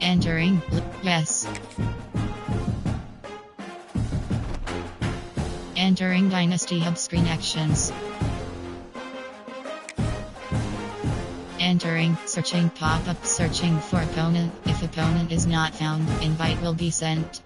Entering. Yes. Entering Dynasty Hub screen actions. Entering. Searching pop-up. Searching for opponent. If opponent is not found, invite will be sent.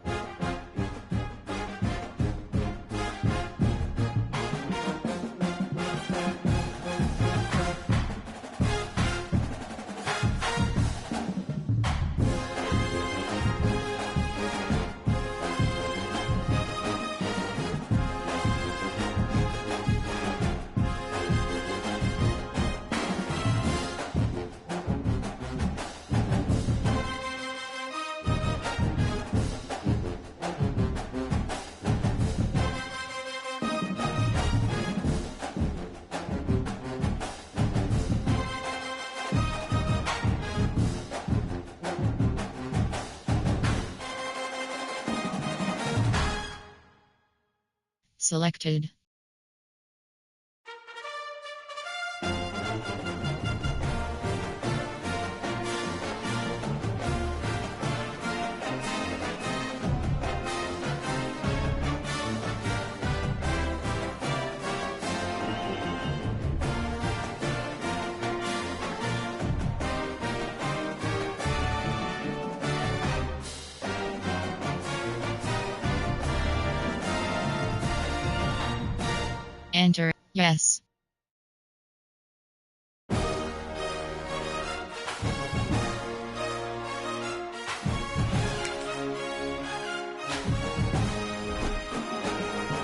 Selected. Enter. Yes.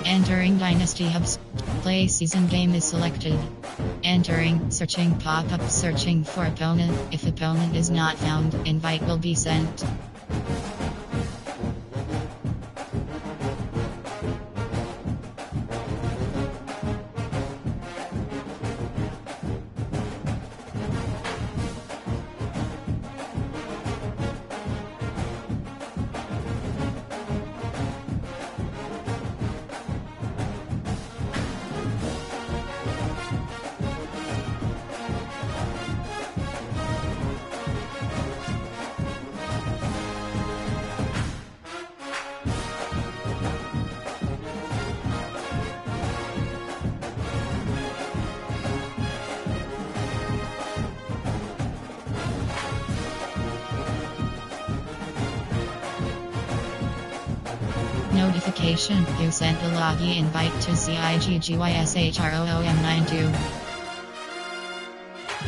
Entering Dynasty Hubs. Play season game is selected. Entering. Searching pop-up. Searching for opponent. If opponent is not found, invite will be sent. Notification, you sent a login invite to ZIGGYSHROOM92.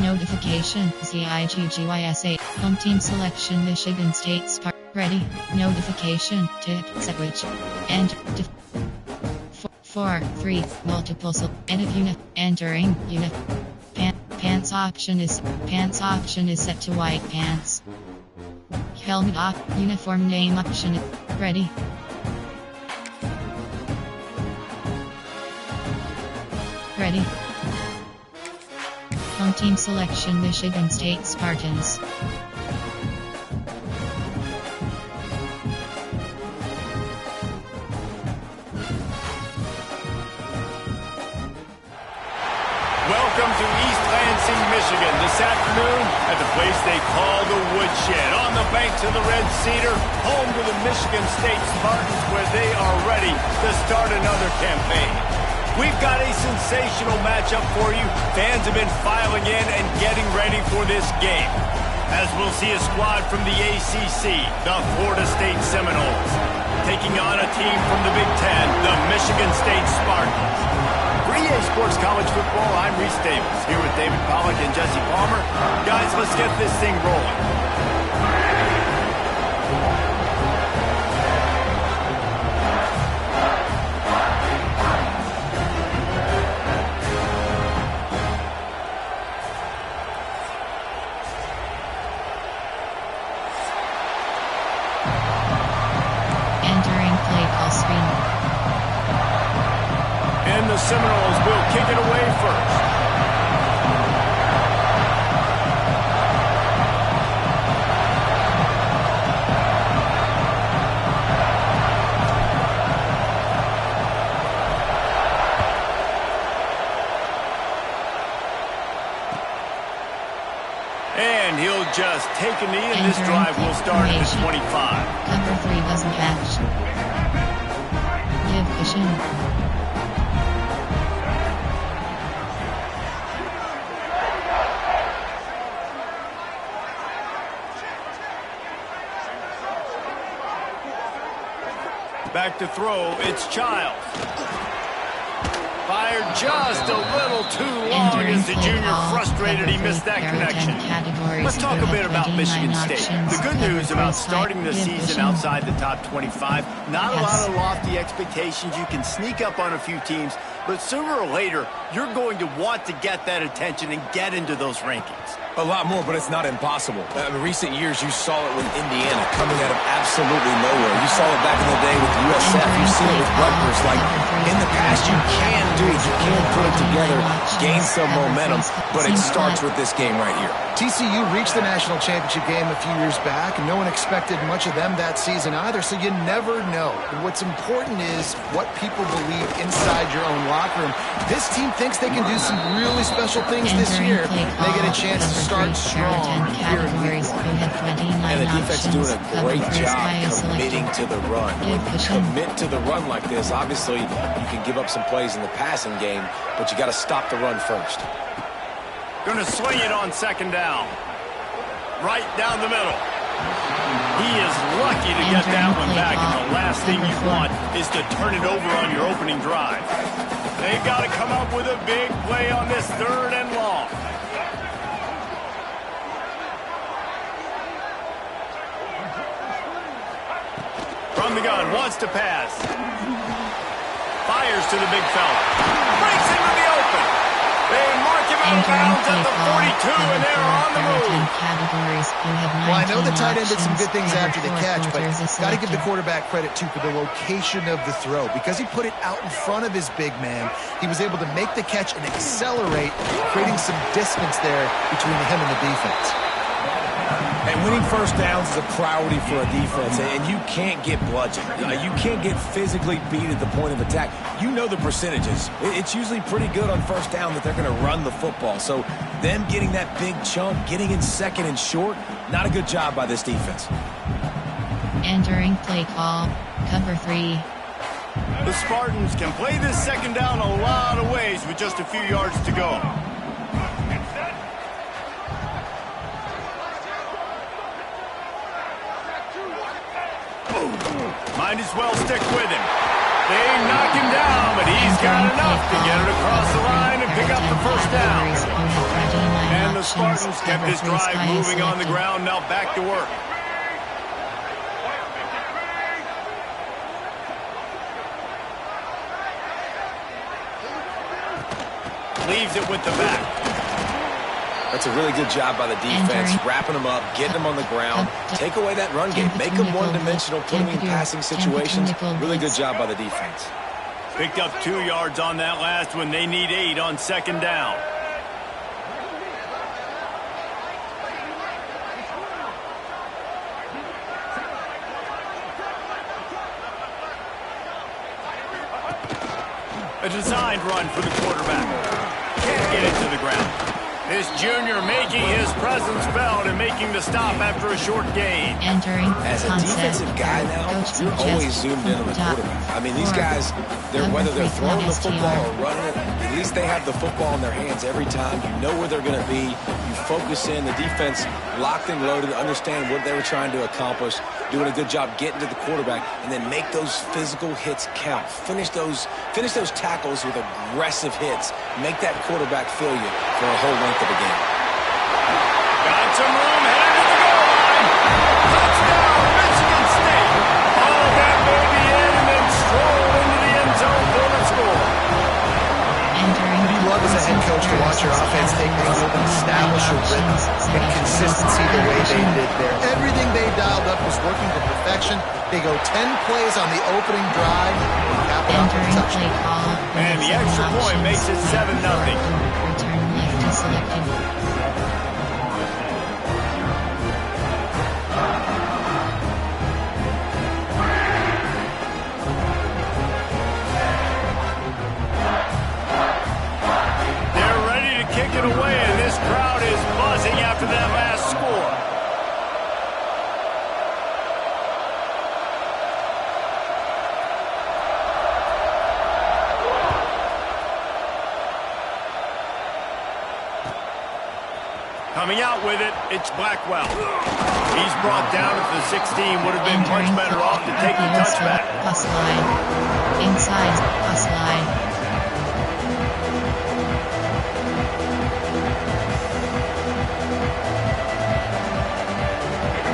Notification, ZIGGYSH, home team selection Michigan State Spark, ready, notification, tip, switch, and, 4, 3, multiple, edit unit, entering, unit, pants option is set to white pants. Helmet uniform name option, ready. Ready. Home team selection Michigan State Spartans. Welcome to East Lansing, Michigan. This afternoon at the place they call the Woodshed. On the banks of the Red Cedar, home to the Michigan State Spartans, where they are ready to start another campaign. We've got a sensational matchup for you. Fans have been filing in and getting ready for this game, as we'll see a squad from the ACC, the Florida State Seminoles, taking on a team from the Big Ten, the Michigan State Spartans. For EA Sports College Football, I'm Reese Davis, here with David Pollack and Jesse Palmer. Guys, let's get this thing rolling. The Seminoles will kick it away first. And he'll just take a knee, and this drive will start at the 25. Cover 3 doesn't catch. Give cushion. Back to throw, it's Childs. Fired just a little too long as the junior frustrated he missed that connection. Let's talk a bit about Michigan State. The good news about starting the season outside the top 25, not a lot of lofty expectations. You can sneak up on a few teams, but sooner or later, you're going to want to get that attention and get into those rankings. A lot more, but it's not impossible. In recent years, you saw it with Indiana coming out of absolutely nowhere. You saw it back in the day with USF. You've seen it with Rutgers. Like, in the past, you can do it. You can put it together, gain some momentum, but it starts with this game right here. TCU reached the national championship game a few years back, and no one expected much of them that season either, so you never know. What's important is what people believe inside your own locker room. This team thinks they can do some really special things this year. They get a chance to start strong here in week 1. And the defense doing a great job committing to the run. When you commit to the run like this, obviously you can give up some plays in the passing game, but you got to stop the run first. Going to swing it on second down. Right down the middle. He is lucky to get that one back, and the last thing you want is to turn it over on your opening drive. They've got to come up with a big play on this 3rd and long. From the gun, wants to pass. Fires to the big fella. Breaks into the open. They mark him out of bounds at the 42, and they're on the move. Well, I know the tight end did some good things after the catch, but got to give the quarterback credit, too, for the location of the throw. Because he put it out in front of his big man, he was able to make the catch and accelerate, creating some distance there between him and the defense. And winning first downs is a priority for a defense, and you can't get bludgeoned. You can't get physically beat at the point of attack. You know the percentages. It's usually pretty good on first down that they're going to run the football. So them getting that big chunk, getting in second and short, not a good job by this defense. Entering play call, cover 3. The Spartans can play this second down a lot of ways with just a few yards to go. Might as well stick with him. They knock him down, but he's got enough to get it across the line and pick up the first down. And the Spartans kept this drive moving on the ground, now back to work. Leaves it with the back. That's a really good job by the defense, wrapping them up, getting them on the ground. Take away that run game. Make them one-dimensional, put them in passing situations. Really good job by the defense. Picked up 2 yards on that last one. They need 8 on second down. A designed run for the quarterback. Can't get it to the ground. This junior making his presence felt and making the stop after a short gain. Entering as a defensive guy now, you're always zoomed in on the quarterback. I mean, these guys, whether they're throwing the football or running it, at least they have the football in their hands every time. You know where they're going to be. You focus in. The defense locked and loaded, understand what they were trying to accomplish, doing a good job getting to the quarterback, and then make those physical hits count. Finish those tackles with aggressive hits. Make that quarterback feel you for a whole length of the game. Got some room, headed to the goal line. Touchdown, Michigan State. All of that baby in and then stroll into the end zone for the score. You love as a head coach to watch your offense take things and establish a rhythm and consistency the way they did there. Everything they dialed up was working to perfection. They go 10 plays on the opening drive and cap it off with a touchdown. And the extra point makes it 7-0. Return left selected. They're ready to kick it away, and this crowd is buzzing after that last Coming out with it, it's Blackwell. He's brought down at the 16. Would have been much better off to take the touchback. Pass line. Inside. Pass line.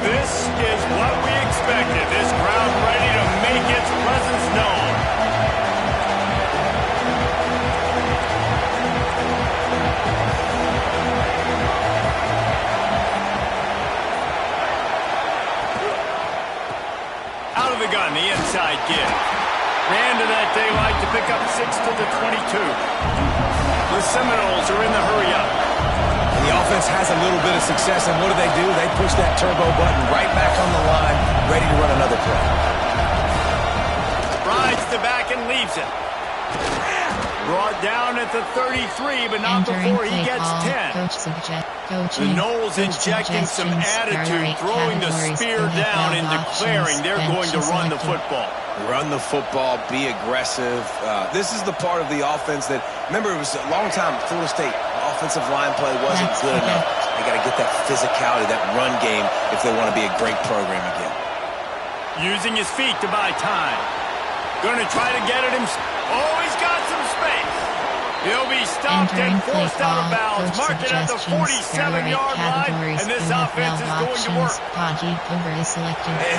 This is what we expected. This crowd ready to make its presence known. Out of the gun, the inside give. Ran to that daylight to pick up 6 to the 22. The Seminoles are in the hurry-up. The offense has a little bit of success, and what do? They push that turbo button right back on the line, ready to run another play. Rides the back and leaves it. Brought down at the 33, but not before he gets 10. The Noles injecting some attitude, throwing the spear down and declaring they're going to run the football. Run the football, be aggressive. This is the part of the offense that, remember, it was a long time, Florida State offensive line play wasn't good enough. They got to get that physicality, that run game, if they want to be a great program again. Using his feet to buy time. Going to try to get it himself. Oh, he's got some space. He'll be stopped and forced out of bounds. Marked it at the 47-yard line, and this offense is going to work. And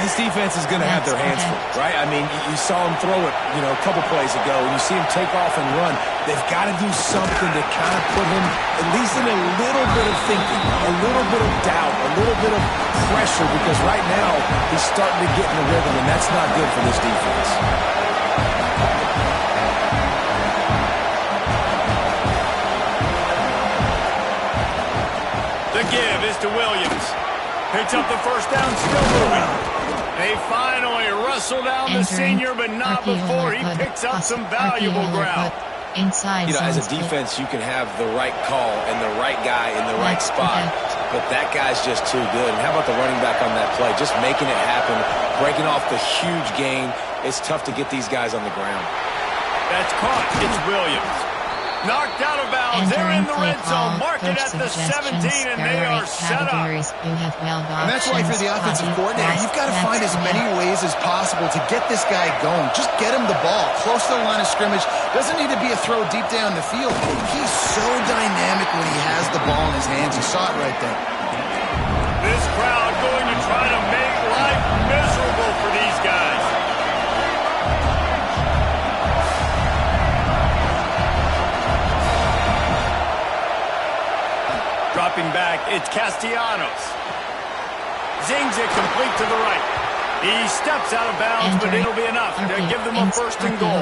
this defense is going to have their hands full, right? I mean, you saw him throw it, a couple plays ago, and you see him take off and run. They've got to do something to kind of put him at least in a little bit of thinking, a little bit of doubt, a little bit of pressure, because right now he's starting to get in the rhythm, and that's not good for this defense. The give is to Williams. Picks up the first down, still moving. They finally wrestle down the senior, but not before he picks up some valuable ground. As a defense, you can have the right call and the right guy in the right spot, but that guy's just too good. And how about the running back on that play? Just making it happen, breaking off the huge gain. It's tough to get these guys on the ground. That's caught. It's Williams. Knocked out of bounds. They're in the red zone. Mark it at the 17, and they are set up. And that's why for the offensive coordinator, you've got to find as many ways as possible to get this guy going. Just get him the ball close to the line of scrimmage. Doesn't need to be a throw deep down the field. He's so dynamic when he has the ball in his hands. You saw it right there. This crowd going to try to make life miserable for these guys. Dropping back, it's Castellanos. Zings it complete to the right. He steps out of bounds, but it'll be enough to give them a first and goal.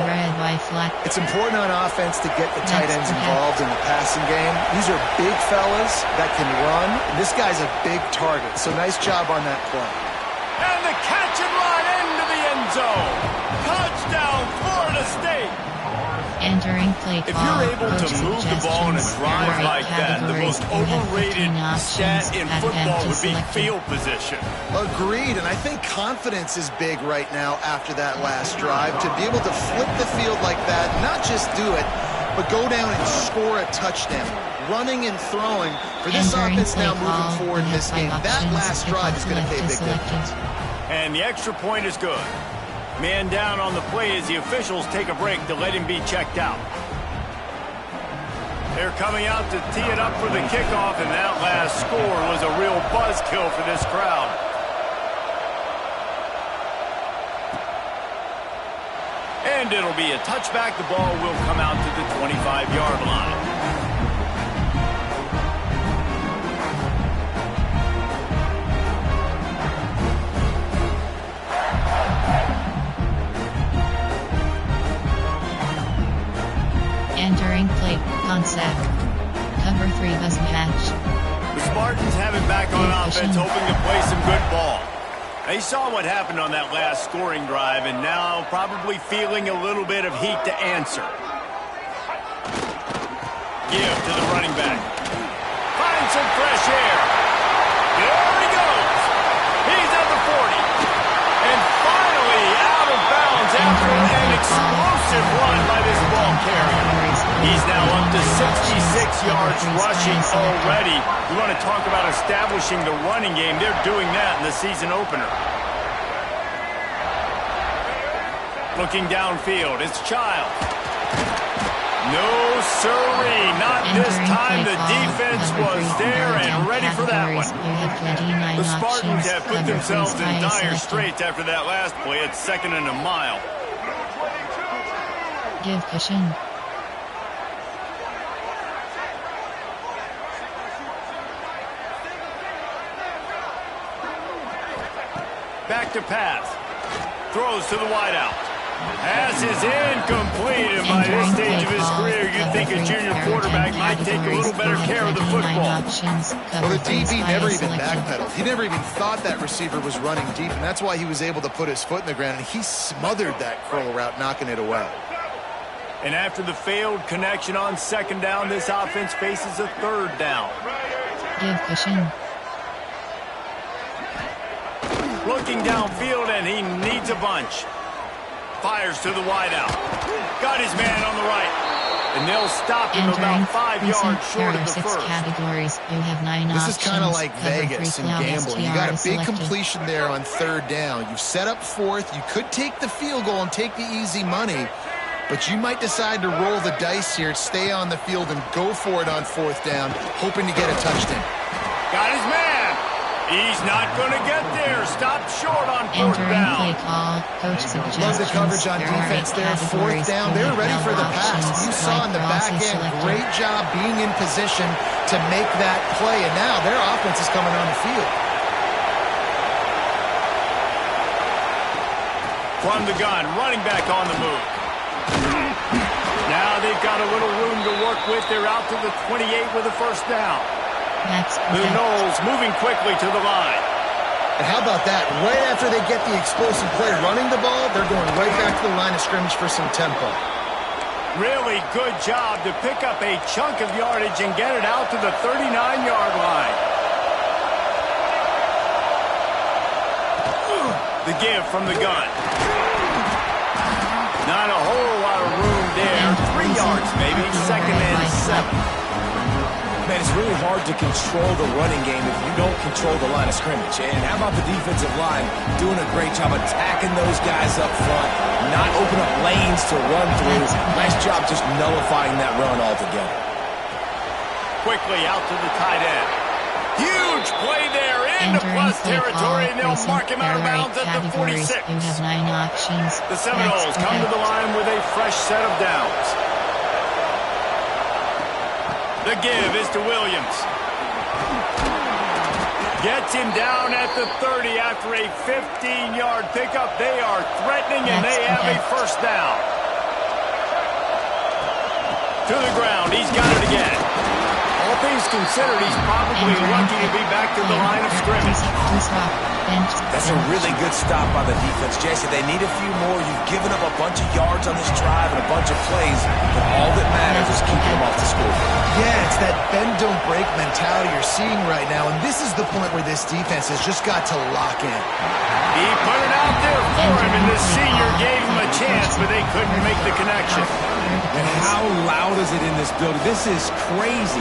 It's important on offense to get the tight ends involved in the passing game. These are big fellas that can run. And this guy's a big target, so nice job on that play. And the catch and run into the end zone. Touchdown, Florida State. Entering play if you're able to move the ball in a drive like that, the most overrated stat in football would be field position. Agreed, and I think confidence is big right now after that last drive. To be able to flip the field like that, not just do it, but go down and score a touchdown. Running and throwing for this offense now moving forward in this game. That last drive is going to pay big dividends. And the extra point is good. Man down on the play as the officials take a break to let him be checked out. They're coming out to tee it up for the kickoff, and that last score was a real buzzkill for this crowd. And it'll be a touchback. The ball will come out to the 25-yard line. Entering play, concept. Cover 3 bus match. The Spartans have it back on offense, hoping to play some good ball. They saw what happened on that last scoring drive, and now probably feeling a little bit of heat to answer. Give to the running back. Find some fresh air. There he goes. He's at the 40. And finally out of bounds after an explosive run by this ball carrier. He's now up to 66 yards rushing already. You want to talk about establishing the running game. They're doing that in the season opener. Looking downfield, it's Child. No, sirree, not this time. The defense was there and ready for that one. The Spartans have put themselves in dire straits after that last play. It's 2nd and a mile. Give cushion. Back to pass. Throws to the wideout. Pass is incomplete, and by this stage of his career, you'd think a junior quarterback might take a little better care of the football. Well, the DB never even backpedaled. He never even thought that receiver was running deep, and that's why he was able to put his foot in the ground, and he smothered that curl route, knocking it away. And after the failed connection on 2nd down, this offense faces a 3rd down. Give cushion. Looking downfield, and he needs a bunch. Fires to the wideout. Got his man on the right. And they'll stop him about 5 yards short of the first. Categories. You have 9 this options. is kind of like Vegas and gambling. You got a big selected. completion there on 3rd down. You've set up 4th. You could take the field goal and take the easy money, but you might decide to roll the dice here, stay on the field, and go for it on 4th down, hoping to get a touchdown. Got his man. He's not going to get there. Stop short on 4th Entering down. play call. Coach suggestions. Love the coverage on There are defense 8 there. 4th categories. down. You They're have ready 12 for the pass. options. You saw in the White back cross is end, selected. great job being in position to make that play. And now their offense is coming on the field. From the gun, running back on the move. Now they've got a little room to work with. They're out to the 28 with a 1st down. The Knowles moving quickly to the line. And how about that? Right after they get the explosive play running the ball, they're going right back to the line of scrimmage for some tempo. Really good job to pick up a chunk of yardage and get it out to the 39-yard line. The give from the gun. Not a whole lot of room there. 3 yards maybe. 2nd and 7. Man, it's really hard to control the running game if you don't control the line of scrimmage. And how about the defensive line doing a great job attacking those guys up front, not open up lanes to run through. Nice job just nullifying that run altogether. Quickly out to the tight end. Huge play there into plus territory, and they'll mark him out of bounds at the 46. You have 9 options. The Seminoles come to the line with a fresh set of downs. The give is to Williams. Gets him down at the 30 after a 15-yard pickup. They are threatening, and they have a 1st down. To the ground. He's got it again. All things considered, he's probably lucky to be back to the line of scrimmage. That's a really good stop by the defense. Jason, they need a few more. You've given up a bunch of yards on this drive and a bunch of plays, but all that matters is keeping them off the score. Yeah, it's that bend, don't break mentality you're seeing right now, and this is the point where this defense has just got to lock in. He put it out there for him, and the senior gave him a chance, but they couldn't make the connection. And how loud is it in this building? This is crazy.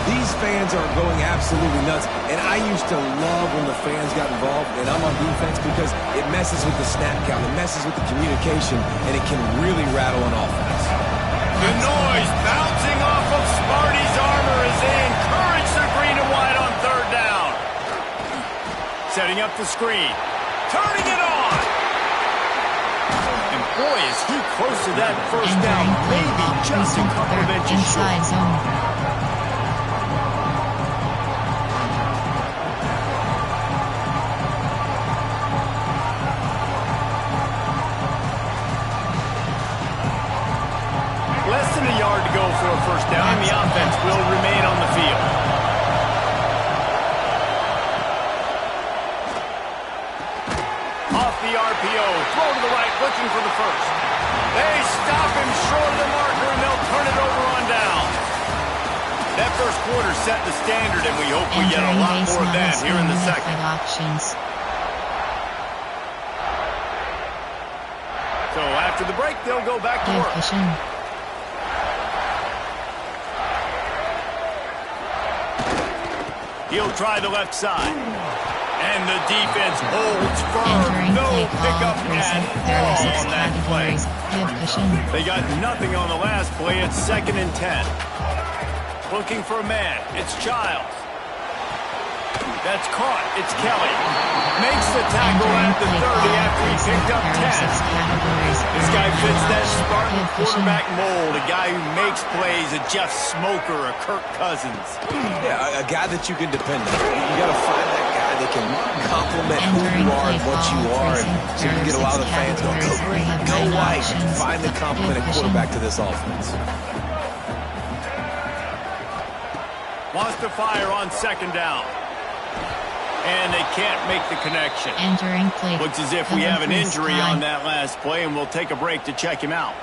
These fans are going absolutely nuts. And I used to love when the fans got involved, and I'm on defense because it messes with the snap count, it messes with the communication, and it can really rattle an offense. The noise bouncing off of Sparty's armor as they encourage the green and white on 3rd down. Setting up the screen. Turning it on. And boy, is he close to that 1st down. Maybe just a couple of inches inside short. zone. Less than a yard to go for a 1st down, and the offense will remain on the field. Off the RPO, throw to the right, looking for the 1st. They stop him short of the marker, and they'll turn it over on down. That 1st quarter set the standard, and we hope we get a lot more of that here in the 2nd. So after the break, they'll go back to work. He'll try the left side. And the defense holds firm. No pickup at all on that play. They got nothing on the last play. It's 2nd and 10. Looking for a man. It's Childs. That's caught. It's Kelly. Makes the tackle at the 30 after he picked up 10. This guy fits that Spartan quarterback mold. A guy who makes plays, a Jeff Smoker, a Kirk Cousins. Yeah, a guy that you can depend on. You got to find that guy that can complement who you are and what you are. And so you can get a lot of the fans going, go green, go white. Find the complementing quarterback to this offense. Wants to fire on 2nd down. And they can't make the connection. Looks as if we have an injury on that last play, and we'll take a break to check him out.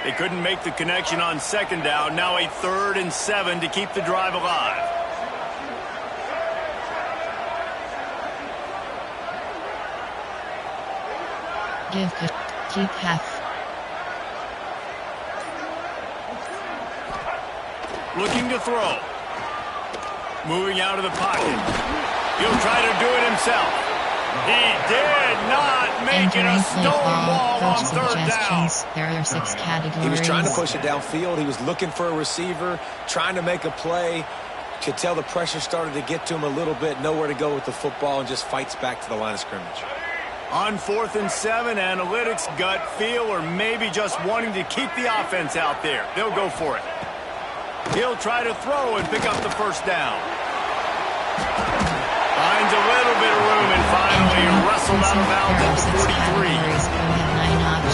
They couldn't make the connection on 2nd down. Now a 3rd and 7 to keep the drive alive. Keep half. Looking to throw. Moving out of the pocket. He'll try to do it himself. He did not make it a stonewall on 3rd down. There are 6 categories. He was trying to push it downfield. He was looking for a receiver, trying to make a play. Could tell the pressure started to get to him a little bit. Nowhere to go with the football and just fights back to the line of scrimmage. On 4th and 7, analytics, gut feel, or maybe just wanting to keep the offense out there. They'll go for it. He'll try to throw and pick up the 1st down. Finds a little bit of room and finally wrestled out of bounds at the 43.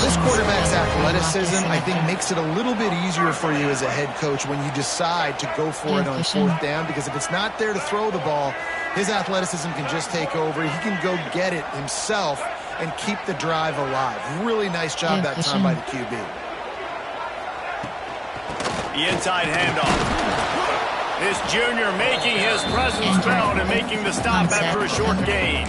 This quarterback's athleticism, I think, makes it a little bit easier for you as a head coach when you decide to go for it on 4th down, because if it's not there to throw the ball, his athleticism can just take over. He can go get it himself and keep the drive alive. Really nice job that time by the QB. The inside handoff. This junior making his presence felt and making the stop after a short gain.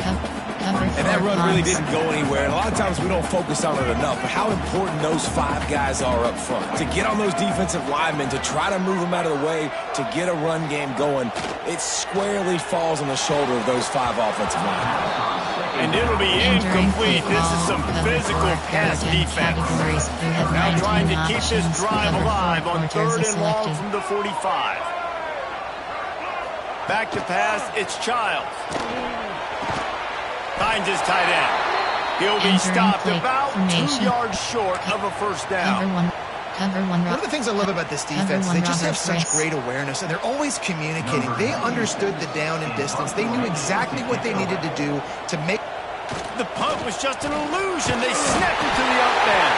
And that run really didn't go anywhere. And a lot of times we don't focus on it enough, but how important those 5 guys are up front. To get on those defensive linemen, to try to move them out of the way, to get a run game going, it squarely falls on the shoulder of those 5 offensive linemen. And it'll be incomplete. This is some physical pass defense. Now trying to keep this drive alive on 3rd and long from the 45. Back to pass, it's Childs. Finds his tight end. He'll be stopped about 2 yards short of a 1st down. One of the things I love about this defense is they just have such great awareness, and they're always communicating. They understood the down and distance. They knew exactly what they needed to do to make. The punt was just an illusion. They snapped it to the up man.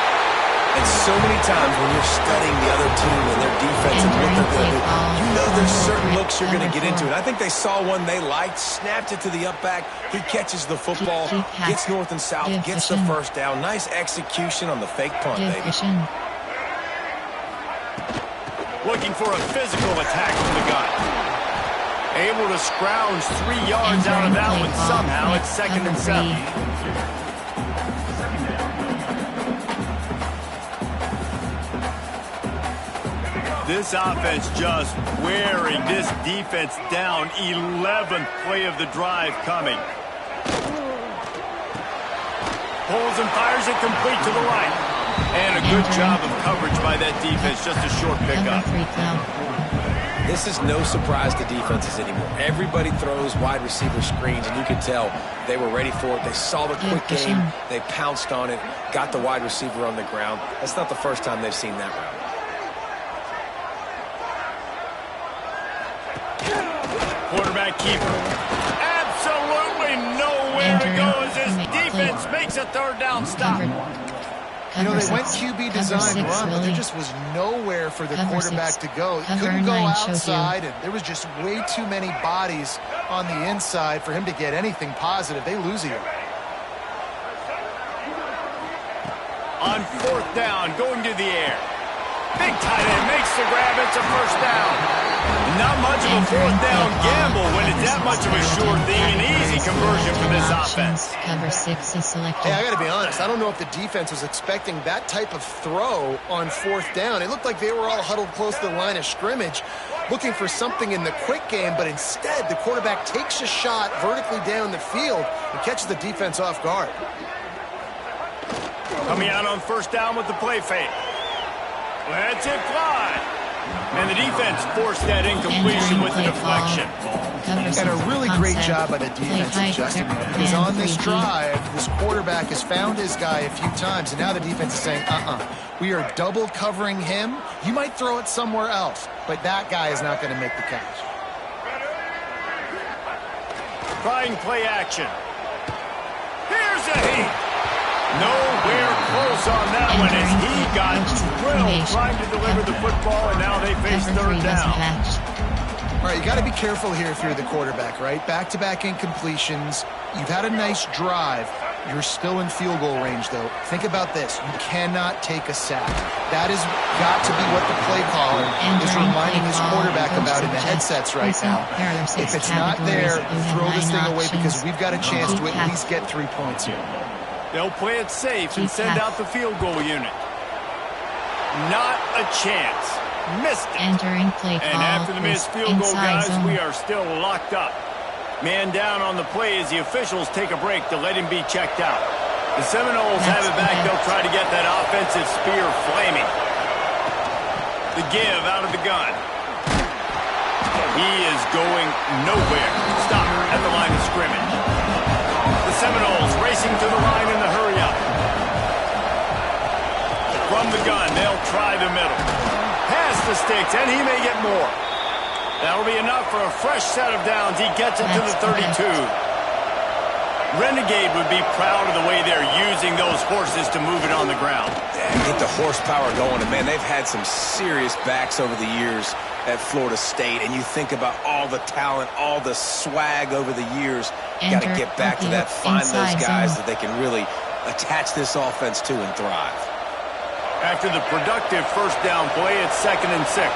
And so many times when you're studying the other team and their defense and what they're going to do, you know there's certain looks you're going to get into. And I think they saw one they liked, snapped it to the up back. He catches the football, gets north and south, gets the 1st down. Nice execution on the fake punt, baby. Looking for a physical attack from the gun. Able to scrounge 3 yards out of that one somehow. It's 2nd and 7. This offense just wearing this defense down. 11th play of the drive coming. Pulls and fires it complete to the right. And a good job of coverage by that defense. Just a short pickup. This is no surprise to defenses anymore. Everybody throws wide receiver screens, and you can tell they were ready for it. They saw the quick game. They pounced on it, got the wide receiver on the ground. That's not the first time they've seen that route. Quarterback keeper. Absolutely nowhere to go as this defense makes a 3rd down stop. You know, they went QB design run, but there just was nowhere for the quarterback to go. He couldn't go outside, and there was just way too many bodies on the inside for him to get anything positive. They lose a yard. On 4th down, going to the air. Big tight end makes the grab. It's a 1st down. Not much of a 4th down gamble when it's that much of a sure thing. An easy conversion for this offense. Cover 6 is selected. Hey, I got to be honest. I don't know if the defense was expecting that type of throw on 4th down. It looked like they were all huddled close to the line of scrimmage. looking for something in the quick game, but instead the quarterback takes a shot vertically down the field and catches the defense off guard. Coming out on first down with the play fake. Let's it fly. And the defense forced that incompletion with the deflection. And a really great job by the defense adjusting there. Because on this drive, this quarterback has found his guy a few times, and now the defense is saying, we are double covering him. You might throw it somewhere else, but that guy is not going to make the catch. Trying play action. Here's a heat. Nowhere close on that one as he got drilled trying to deliver the football, and now they face third down. All right, you got to be careful here if you're the quarterback, right? Back-to-back incompletions. You've had a nice drive. You're still in field goal range, though. Think about this. You cannot take a sack. That has got to be what the play caller is reminding his quarterback about in the headsets right now. If it's not there, throw this thing away because we've got a chance to at least get 3 points here. They'll play it safe and send out the field goal unit. Not a chance. Missed it. Entering play call. And after the missed field goal, guys, we are still locked up. Man down on the play as the officials take a break to let him be checked out. The Seminoles have it back. They'll try to get that offensive spear flaming. The give out of the gun. He is going nowhere. Stop at the line of scrimmage. The Seminoles racing to the line in the hurry-up. From the gun, they'll try the middle. Pass the sticks, and he may get more. That'll be enough for a fresh set of downs. He gets it to the 32. Renegade would be proud of the way they're using those horses to move it on the ground. Get the horsepower going, and man, they've had some serious backs over the years at Florida State, and you think about all the talent, all the swag over the years. Got to get back to that, find those guys that they can really attach this offense to and thrive. After the productive first down play, it's 2nd and 6.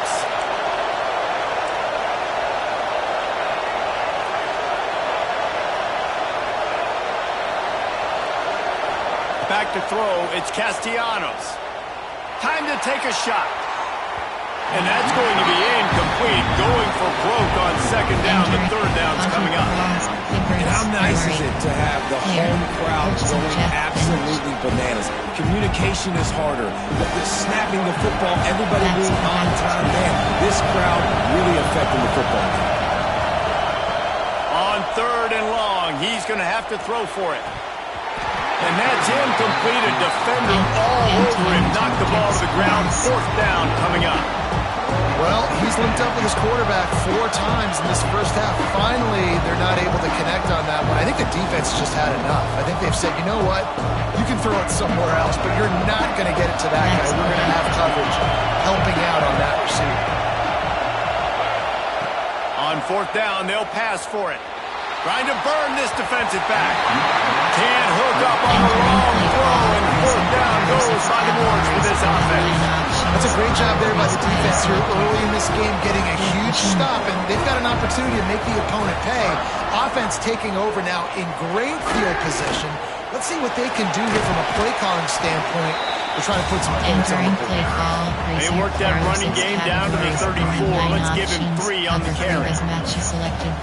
Back to throw, it's Castellanos. Time to take a shot. And that's going to be incomplete. Going for broke on 2nd down. The 3rd down's coming up. And how nice is it to have the home crowd going absolutely bananas? Communication is harder. But snapping the football, everybody being on time, man. This crowd really affecting the football. On 3rd and long, he's going to have to throw for it. And that's incomplete. A defender all over him. Knocked the ball to the ground. 4th down coming up. Well, he's linked up with his quarterback 4 times in this first half. Finally, they're not able to connect on that one. I think the defense just had enough. I think they've said, you know what? You can throw it somewhere else, but you're not going to get it to that guy. We're going to have coverage helping out on that receiver. On 4th down, they'll pass for it. Trying to burn this defensive back. Can't hook up on the long throw, and 4th down goes by the boards for this offense. That's a great job there by the defense here early in this game, getting a huge stop, and they've got an opportunity to make the opponent pay. Offense taking over now in great field position. Let's see what they can do here from a play calling standpoint. They're trying to put some points on the board. They worked that running game down to the 34. Let's give him 3 on the carry.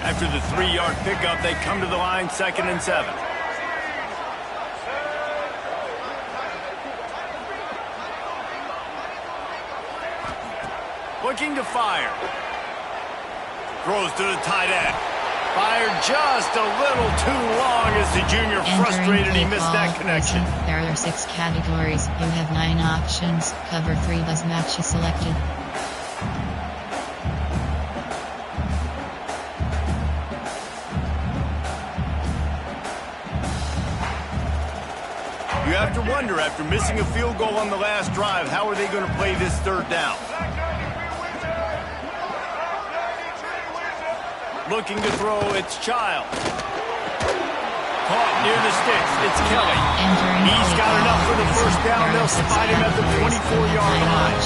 After the 3-yard pickup, they come to the line 2nd and 7. Looking to fire. Throws to the tight end. Fired just a little too long as the junior frustrated he missed that connection. There are 6 categories. You have 9 options. Cover 3 was match selected. You have to wonder, after missing a field goal on the last drive, how are they going to play this 3rd down? Looking to throw, it's Child. Caught near the sticks, it's Kelly. He's got enough for the first down. They'll spot him at the 24-yard line.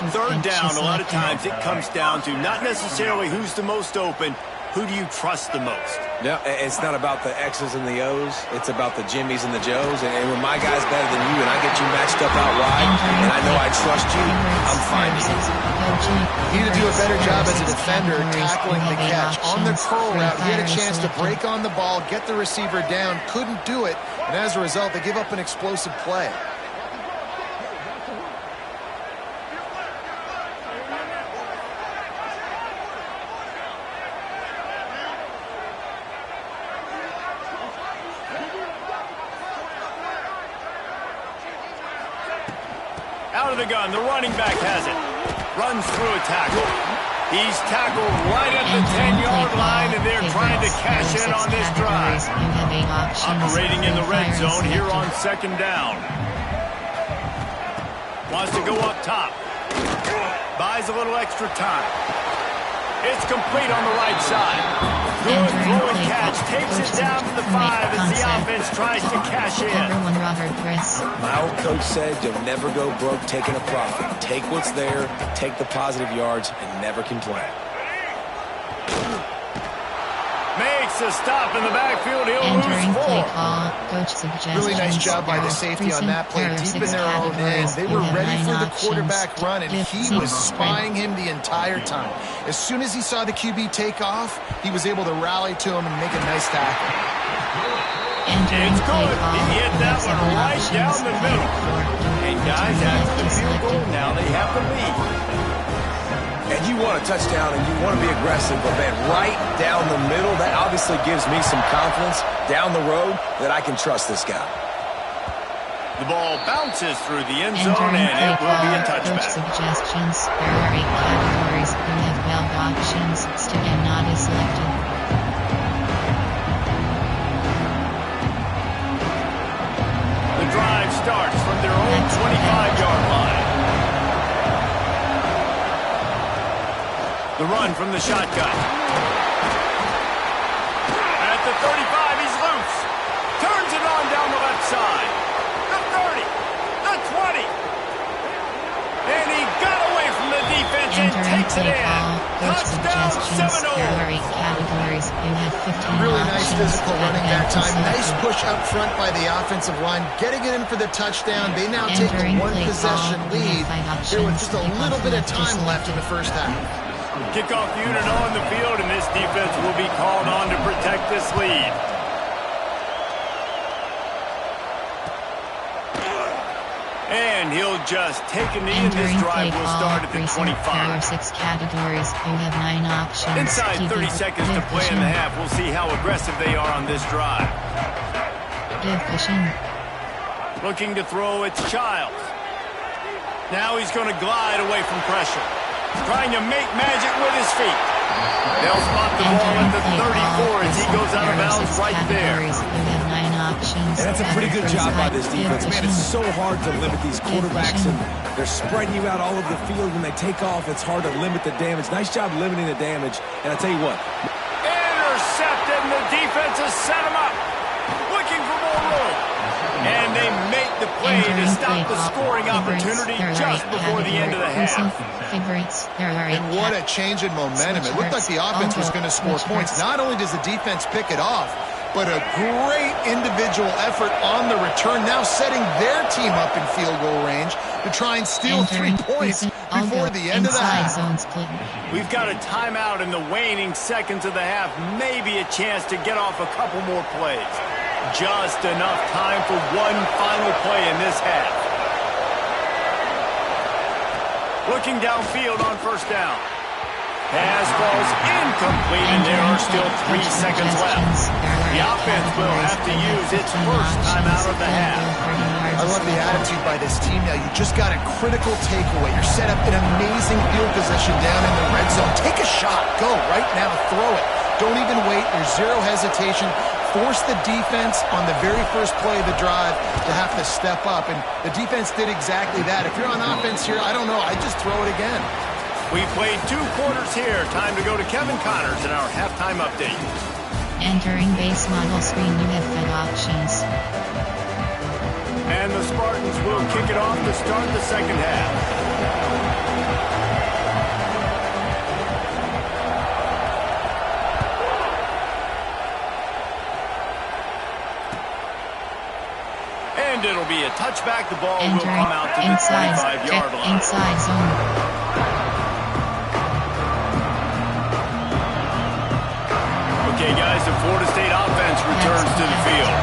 3rd down, a lot of times it comes down to not necessarily who's the most open, Who do you trust the most? No, it's not about the X's and the O's. It's about the Jimmys and the Joes. And when my guy's better than you and I get you matched up out wide, and I know I trust you, I'm fine. He need to do a better job as a defender tackling the catch. On the curl route, he had a chance to break on the ball, get the receiver down, couldn't do it, and as a result, they give up an explosive play. Out of the gun, the running back has it. Runs through a tackle. He's tackled right at the 10-yard line, and they're trying to cash in on this drive. Operating in the red zone here on second down. Wants to go up top. Buys a little extra time. It's complete on the right side. Good throw and catch. Takes it down to the 5 as the offense tries to cash in. My old coach said you'll never go broke taking a profit. Take what's there, take the positive yards, and never complain. Makes a stop in the backfield. He'll lose 4. Really nice job by the safety on that play. Deep in their own end. They were ready for the quarterback run, and he was spying him the entire time. As soon as he saw the QB take off, he was able to rally to him and make a nice tackle. It's good. He hit that one right down the middle. And guys, after the field goal, now they have the lead. And you want a touchdown and you want to be aggressive, but man, right down the middle, that obviously gives me some confidence down the road that I can trust this guy. The ball bounces through the end zone, and it will be a touchback. Suggestions. There are 8 categories. You have 12 options. Still not is selected. The drive starts from their own 25-yard line. The run from the shotgun. At the 35, he's loose. Turns it on down the left side. The 30, the 20. And he got away from the defense and takes it in. Touchdown, 7-0. Really nice physical running back time. Nice push up front by the offensive line. Getting it in for the touchdown. They now take a one-possession lead here with just a little bit of time left in the first half. Kickoff unit on the field, and this defense will be called on to protect this lead. And he'll just take a knee, and this drive will start at the 25. There are 6 categories. You have 9 options. Inside 30 seconds to play in the half. We'll see how aggressive they are on this drive. Looking to throw, it's Childs. Now he's going to glide away from pressure. Trying to make magic with his feet. They'll spot the ball at the 34 as he goes out of bounds right there. And that's a pretty good job by this defense. Man, it's so hard to limit these quarterbacks, and they're spreading you out all over the field. When they take off, it's hard to limit the damage. Nice job limiting the damage. And I'll tell you what. Intercepted, and the defense has set him up. Looking for more room. And they make the play to stop the scoring opportunity just before the end of the half. And what a change in momentum. It looked like the offense was going to score points. Not only does the defense pick it off, but a great individual effort on the return, now setting their team up in field goal range to try and steal 3 points before the end of the half. We've got a timeout in the waning seconds of the half, maybe a chance to get off a couple more plays. Just enough time for one final play in this half. Looking downfield on first down. Pass falls incomplete, and there are still 3 seconds left. The offense will have to use its first timeout of the half. I love the attitude by this team now. You just got a critical takeaway. You're set up in amazing field position down in the red zone. Take a shot. Go right now. Throw it. Don't even wait. There's zero hesitation. Force the defense on the very first play of the drive to have to step up. And the defense did exactly that. If you're on offense here, I don't know. I'd just throw it again. We played 2 quarters here. Time to go to Kevin Connors in our halftime update. Entering base model screen, you have 5 options. And the Spartans will kick it off to start the second half. and it'll be a touchback. The ball will Entering come out to the 25-yard line. Inside zone. Okay, guys, the Florida State offense returns to the field.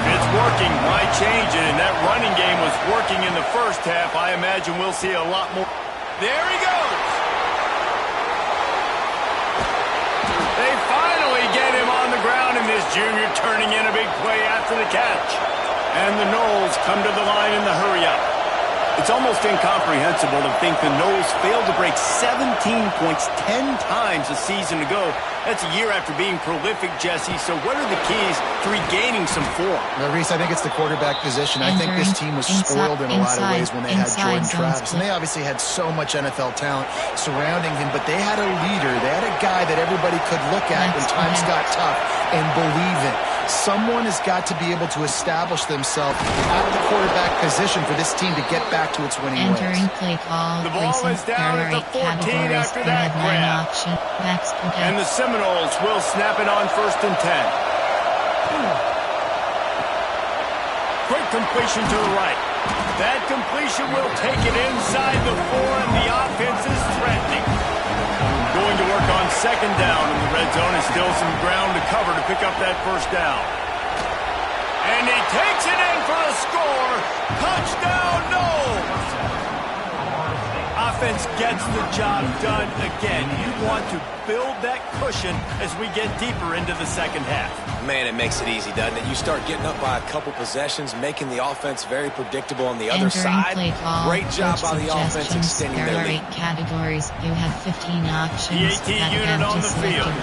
If it's working, why change it? And that running game was working in the first half. I imagine we'll see a lot more. There he goes. They finally get him on the ground, and this junior turning in a big play after the catch. And the Noles come to the line in the hurry-up. It's almost incomprehensible to think the Noles failed to break 17 points 10 times a season ago. That's a year after being prolific, Jesse. So what are the keys to regaining some form? Now, Reese, I think it's the quarterback position. I think this team was spoiled in a lot of ways when they had Jordan Travis. And they obviously had so much NFL talent surrounding him, but they had a leader. They had a guy that everybody could look at when times got tough and believe in. Someone has got to be able to establish themselves at the quarterback position for this team to get back to its winning ways. Entering play call. The ball is down at the 14 after that grab. And the Seminoles will snap it on 1st and 10. Quick completion to the right. That completion will take it inside the 4, and the offense is threatening. Going to work on 2nd down in the red zone. Is still some ground to cover to pick up that 1st down. And he takes it in for the score. Touchdown, Noles! Offense gets the job done again. You want to build that cushion as we get deeper into the 2nd half. Man, it makes it easy, doesn't it? You start getting up by a couple possessions, making the offense very predictable on the other side. Great job by the offense extending their lead. There are 8 categories. You have 15 options. The AT unit on the field.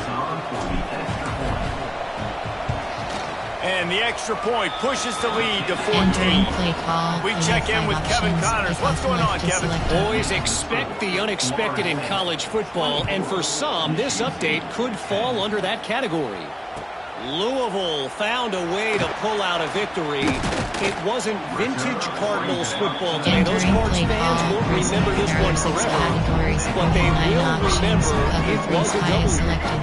And the extra point pushes the lead to 14. We check in with Kevin Connors. What's going on, Kevin? Boys, expect the unexpected in college football, and for some, this update could fall under that category. Louisville found a way to pull out a victory. It wasn't vintage Cardinals football today. Those Cards fans won't remember this one forever, but they will remember it was a W.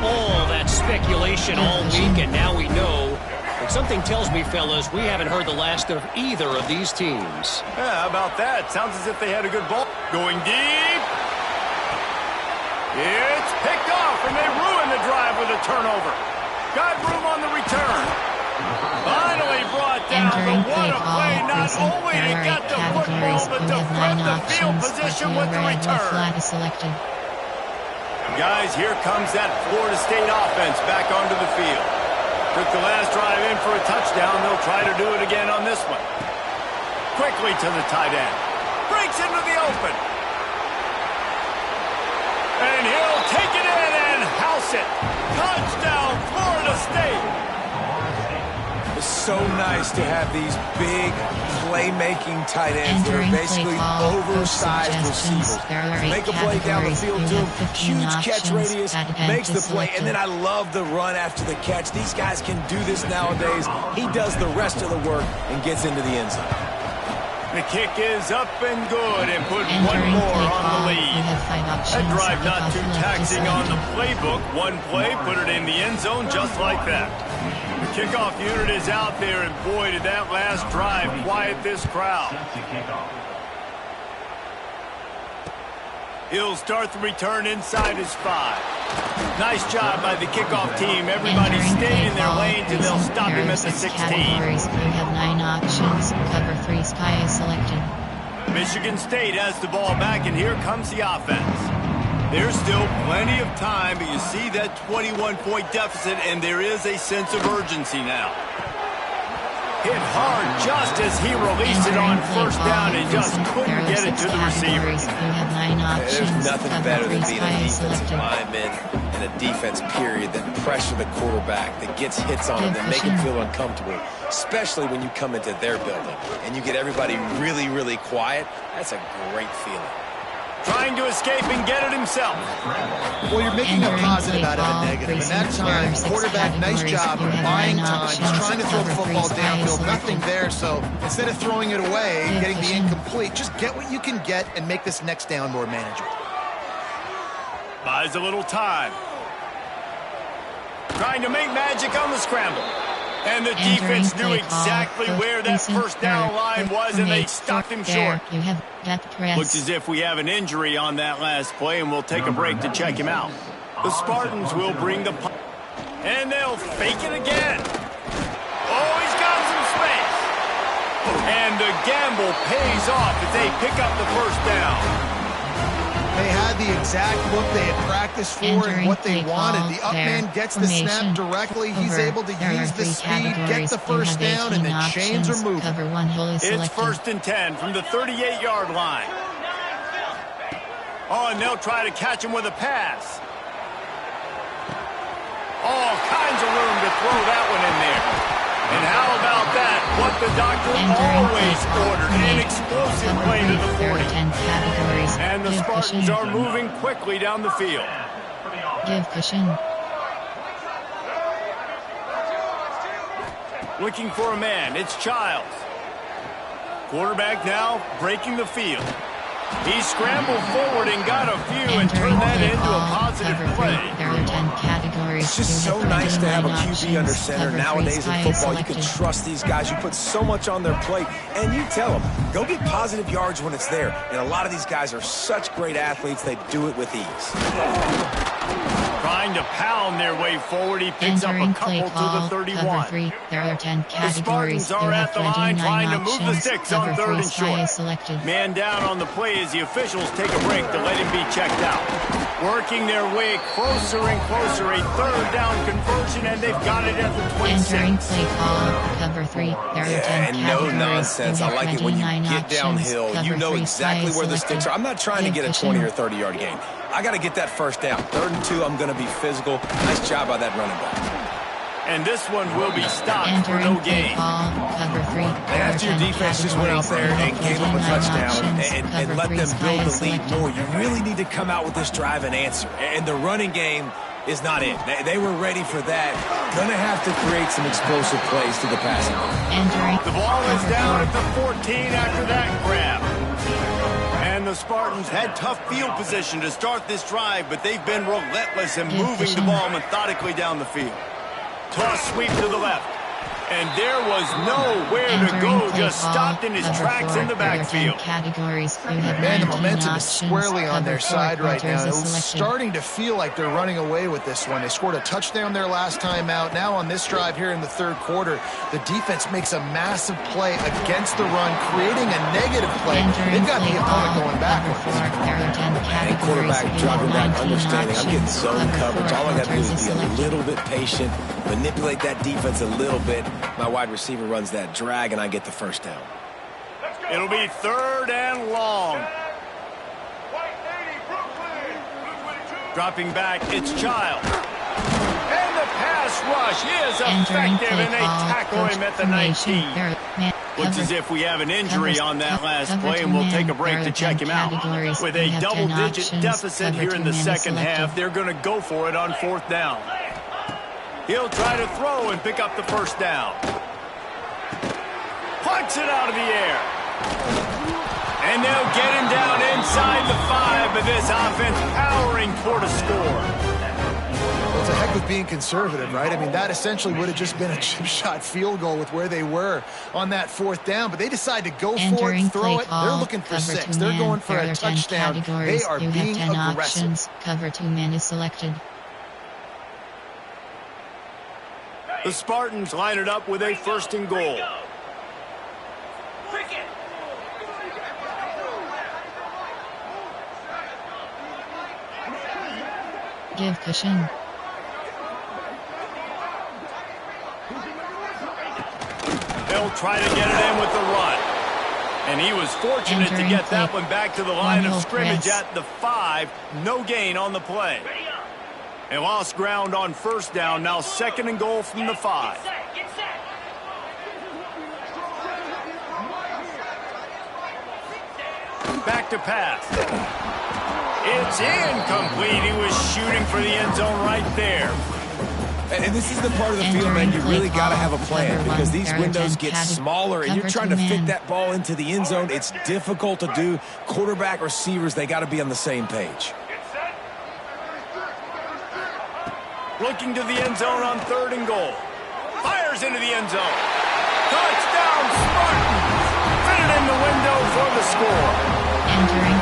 All that speculation all week, and now we know. But something tells me, fellas, we haven't heard the last of either of these teams. Yeah, how about that? Sounds as if they had a good ball. Going deep. It's picked off, and they ruin the drive with a turnover. Got room on the return. Finally brought down, but what a play. Not only to get the football, but to flip the field position with the return. Guys, here comes that Florida State offense back onto the field. Took the last drive in for a touchdown. They'll try to do it again on this one. Quickly to the tight end. Breaks into the open. And he'll take it in and house it. Touchdown, Florida State. It's so nice to have these big playmaking tight ends that are basically oversized receivers. Make a play down the field to him, huge catch radius, makes the play, and then I love the run after the catch. These guys can do this nowadays. He does the rest of the work and gets into the end zone. The kick is up and good, and put one more on the lead. That drive not too taxing on the playbook. One play, put it in the end zone just like that. The kickoff unit is out there, and boy, did that last drive quiet this crowd. He'll start the return inside his 5. Nice job by the kickoff team. Everybody stayed in their lanes, and they'll stop him at the 16. You have 9 options. Cover 3 sky is selected. Michigan State has the ball back, and here comes the offense. There's still plenty of time, but you see that 21-point deficit, and there is a sense of urgency now. Hit hard just as he released it on 1st down and just couldn't get it to the receiver. There's nothing better than being a defensive lineman and a defense period that pressure the quarterback, that gets hits on him, that make him feel uncomfortable, especially when you come into their building and you get everybody really, really quiet. That's a great feeling. Trying to escape and get it himself. Well, you're making a positive out of a negative. And that time, quarterback, nice job buying time. He's trying to throw the football downfield. Nothing there. So instead of throwing it away, getting the incomplete, just get what you can get and make this next down more manageable. Buys a little time. Trying to make magic on the scramble. And the defense knew exactly where that first down line was, and they stopped him short. You have that press. Looks as if we have an injury on that last play, and we'll take a break to check him out. The Spartans will bring the punt, and they'll fake it again. Oh, he's got some space. And the gamble pays off as they pick up the first down. They had the exact look they had practiced for and what they wanted. The up man gets the snap directly. He's able to use the speed, get the first down, and the chains are moving. It's 1st and 10 from the 38-yard line. Oh, and they'll try to catch him with a pass. All kinds of room to throw that one in there. And how about that? What the doctor always ordered. An explosive play to the 40. And the Spartans are moving quickly down the field. Give cushion. Looking for a man. It's Childs. Quarterback now breaking the field. He scrambled forward and got a few and turned that into a positive play. There are 10 categories. It's just so nice to have a QB under center. Nowadays in football, you can trust these guys. You put so much on their plate, and you tell them, go get positive yards when it's there. And a lot of these guys are such great athletes, they do it with ease. Trying to pound their way forward, he picks up a couple to the 31. There are 10 categories. The Spartans are at the line trying to move the sticks on 3rd and short. Man down on the play as the officials take a break to let him be checked out. Working their way closer and closer, a 3rd down conversion, and they've got it at the 26. Entering play call, cover 3. There are 10 and categories. No nonsense. I like it when you get downhill. You know exactly where the sticks are. I'm not trying to get a 20 or 30-yard gain. I got to get that first down. 3rd and 2, I'm going to be physical. Nice job by that running back. And this one will be stopped for no gain. And after your defense just went out there and gave them a touchdown and let them build the lead more, you really need to come out with this drive and answer. And the running game is not it. They were ready for that. Going to have to create some explosive plays to the passing game. The ball is down at the 14 after that grab. And the Spartans had tough field position to start this drive, but they've been relentless in moving the ball methodically down the field. Toss sweep to the left. And there was nowhere to go, just stopped in his tracks in the backfield. Man, the momentum is squarely on their side right now. It's starting to feel like they're running away with this one. They scored a touchdown their last time out. Now on this drive here in the 3rd quarter, the defense makes a massive play against the run, creating a negative play. They've got the opponent going backwards. And quarterback dropping back, understanding I'm getting zone coverage. All I got to do is be a little bit patient, manipulate that defense a little bit. My wide receiver runs that drag, and I get the first down. It'll be 3rd and long. Dropping back, it's Childs. And the pass rush is effective, and they tackle him at the 19. Looks as if we have an injury on that last play, and we'll take a break to check him out. With a double-digit deficit here in the second half, they're going to go for it on 4th down. He'll try to throw and pick up the first down. Punts it out of the air. And they'll get him down inside the 5, but this offense powering toward a score. Well, it's a heck of being conservative, right? I mean, that essentially would have just been a chip shot field goal with where they were on that 4th down, but they decide to go for it, throw it. They're looking for 6. They're going for a touchdown. They are being aggressive. Cover 2 man is selected. The Spartans line it up with a 1st and goal. Give cushion. They'll try to get it in with the run. And he was fortunate to get that one back to the line of scrimmage at the 5. No gain on the play. They lost ground on 1st down, now 2nd and goal from the 5. Back to pass. It's incomplete. He was shooting for the end zone right there. And this is the part of the field, man, you really got to have a plan because these windows get smaller and you're trying to fit that ball into the end zone. It's difficult to do. Quarterback, receivers, they got to be on the same page. Looking to the end zone on 3rd and goal. Fires fires into the end zone. Touchdown, Spartans! Fit it in the window for the score. Entering.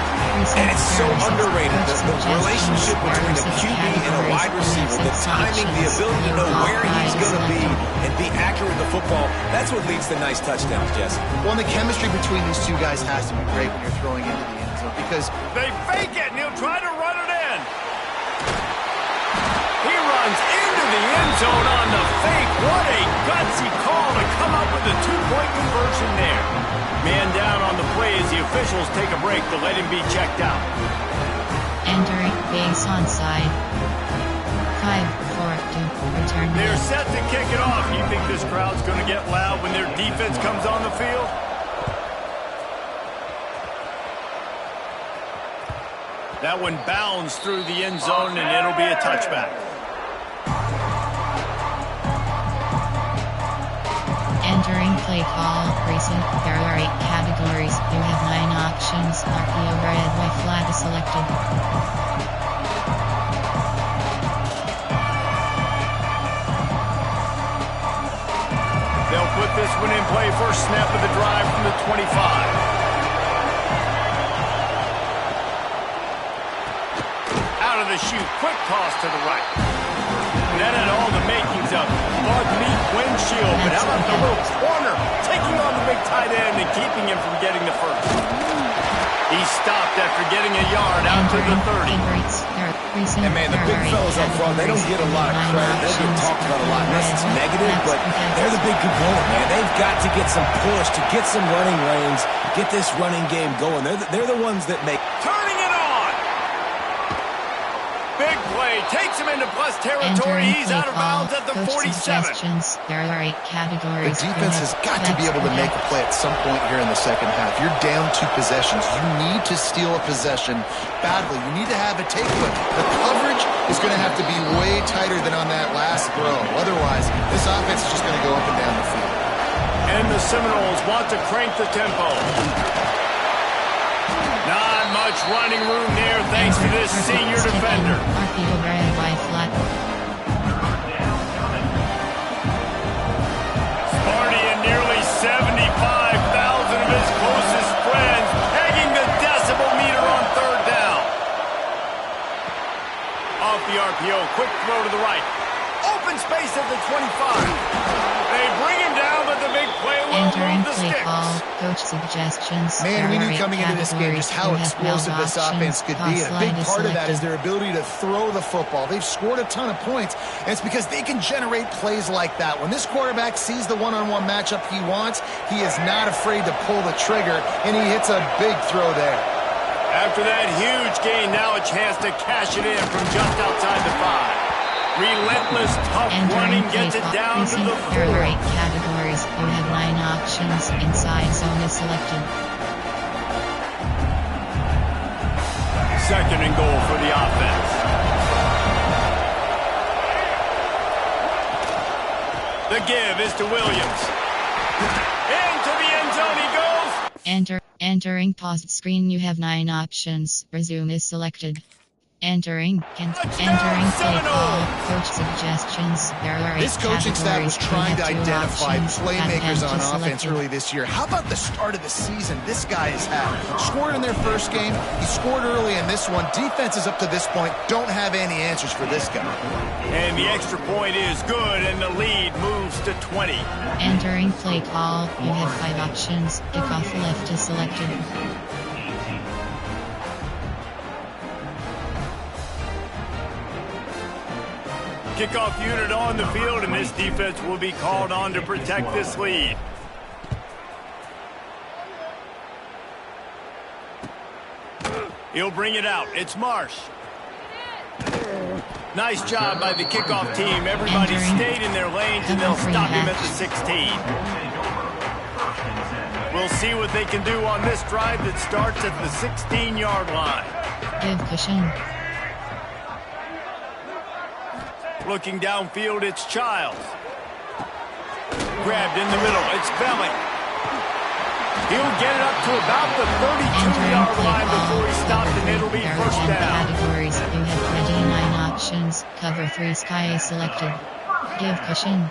And it's so underrated, the relationship between a QB and a wide receiver, the timing, the ability to know where he's going to be and be accurate with the football, that's what leads to nice touchdowns, Jesse. Well, and the chemistry between these two guys has to be great when you're throwing into the end zone because they fake it, and he'll try to run it in. He runs into the end zone on the fake. What a gutsy call to come up with a two-point conversion there. Man down on the play as the officials take a break to let him be checked out. Entering base onside. 5-4 to return. They're set to kick it off. You think this crowd's going to get loud when their defense comes on the field? That one bounds through the end zone, and it'll be a touchback. Entering play call. Recent. There are 8 categories. You have 9 options. RPO red, white flag is selected. They'll put this one in play. First snap of the drive from the 25. Out of the chute, quick toss to the right. That had all the makings of bug meat windshield, but how about the little corner taking on the big tight end and keeping him from getting the first? He stopped after getting a yard out to the 30. And man, the big fellas up front, they don't get a lot of credit. They get talked about a lot, unless it's negative, but they're the big component, man. They've got to get some push, to get some running lanes, get this running game going. They're the ones that make... Turning it on! Big play, takes him into plus territory. He's out of bounds at the 47. There are 8 categories. The defense has got to be able to make a play at some point here in the second half. You're down 2 possessions. You need to steal a possession badly. You need to have a takeaway. The coverage is going to have to be way tighter than on that last throw. Otherwise, this offense is just going to go up and down the field. And the Seminoles want to crank the tempo. Not much running room there thanks to this senior defender. RPO red, white flag. Sparty and nearly 75,000 of his closest friends pegging the decibel meter on third down. Off the RPO, quick throw to the right. Open space at the 25. They bring him down, but the big play will move the sticks. Coach suggestions. Man, we knew coming into this game just how explosive this offense could be. And a big part of that is their ability to throw the football. They've scored a ton of points, and it's because they can generate plays like that. When this quarterback sees the one-on-one matchup he wants, he is not afraid to pull the trigger, and he hits a big throw there. After that huge gain, now a chance to cash it in from just outside the 5. Relentless, tough running gets it down to the 4. There are 8 categories. You have 9 options. Inside zone is selected. Second and goal for the offense. The give is to Williams. Into the end zone he goes. Entering paused screen. You have 9 options. Resume is selected. Entering play call. Coach suggestions. There are 8 This coaching staff was trying to identify playmakers on offense early this year. How about the start of the season this guy has had? Scored in their first game. He scored early in this one. Defenses up to this point don't have any answers for this guy. And the extra point is good, and the lead moves to 20. Entering play call. You have 5 options. Kickoff left is selected. Kickoff unit on the field, and this defense will be called on to protect this lead. He'll bring it out. It's Marsh. Nice job by the kickoff team. Everybody stayed in their lanes, and they'll stop him at the 16. We'll see what they can do on this drive that starts at the 16-yard line. Give cushion. Looking downfield, it's Childs. Grabbed in the middle, it's Belly. He'll get it up to about the 32-yard line before he stops, and it'll be first down. Categories. You have 29 options. Cover 3 sky is selected. Give cushion.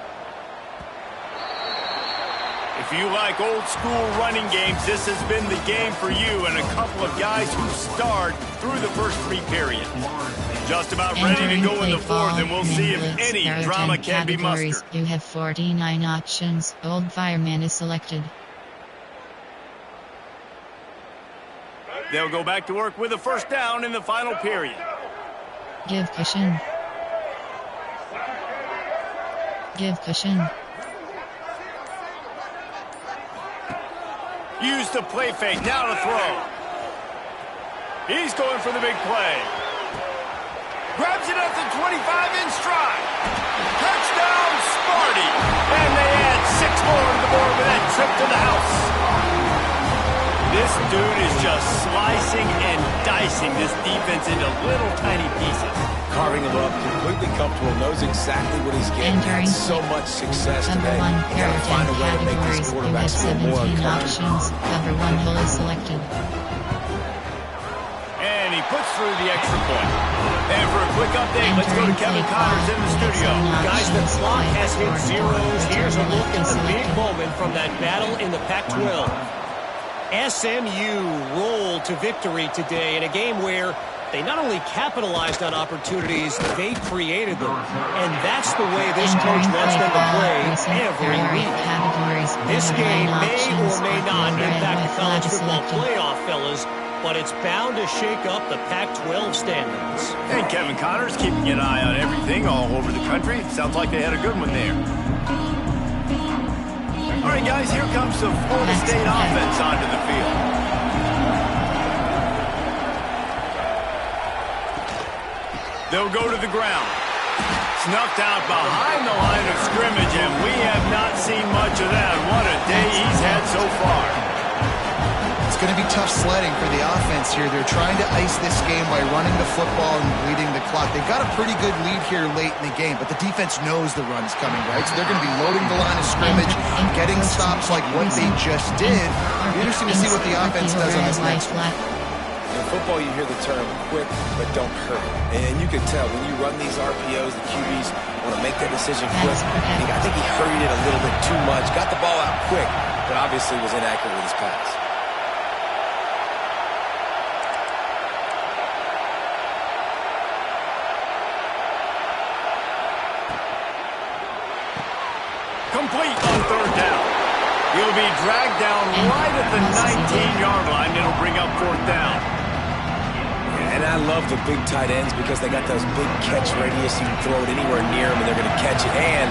If you like old school running games, this has been the game for you and a couple of guys who starred through the first 3 periods. Just about ready to go in the 4th, and we'll see if any drama can be mustered. You have 49 options. Old fireman is selected. They'll go back to work with a first down in the final period. Give cushion. Give cushion. Use the play fake, now to throw. He's going for the big play. Grabs it at the 25 in stride. Touchdown, Sparty. And they add 6 more to the board with that trip to the house. This dude is just slicing and dicing this defense into little tiny pieces. Carving him up, completely comfortable, knows exactly what he's getting. Had so much success today. You gotta find a way to make these quarterbacks feel more uncomfortable. Cover 1 hole is selected. And he puts through the extra point. And for a quick update, let's go to Kevin Connors in the studio. Guys, the clock has hit zeros. Here's a look at the big moment from that battle in the Pac-12. SMU rolled to victory today in a game where they not only capitalized on opportunities, they created them. And that's the way this coach wants them to play every week. This game may or may not impact the college football playoff, fellas, but it's bound to shake up the Pac-12 standings. And Kevin Connors keeping an eye on everything all over the country. Sounds like they had a good one there. All right, guys, here comes the Florida State offense onto the field. They'll go to the ground. Snuffed out behind the line of scrimmage, and we have not seen much of that. What a day he's had so far. It's going to be tough sledding for the offense here. They're trying to ice this game by running the football and bleeding the clock. They've got a pretty good lead here late in the game, but the defense knows the run's coming, right? So they're going to be loading the line of scrimmage, getting stops like what they just did. It'll be interesting to see what the offense does on this next one. In football, you hear the term quick, but don't hurry. And you can tell when you run these RPOs, the QBs want to make that decision quick. I think he hurried it a little bit too much, got the ball out quick, but obviously was inaccurate with his pass. Complete on 3rd down. He'll be dragged down right at the 19-yard line. It'll bring up 4th down. And I love the big tight ends because they got those big catch radius. You can throw it anywhere near them, and they're going to catch it. And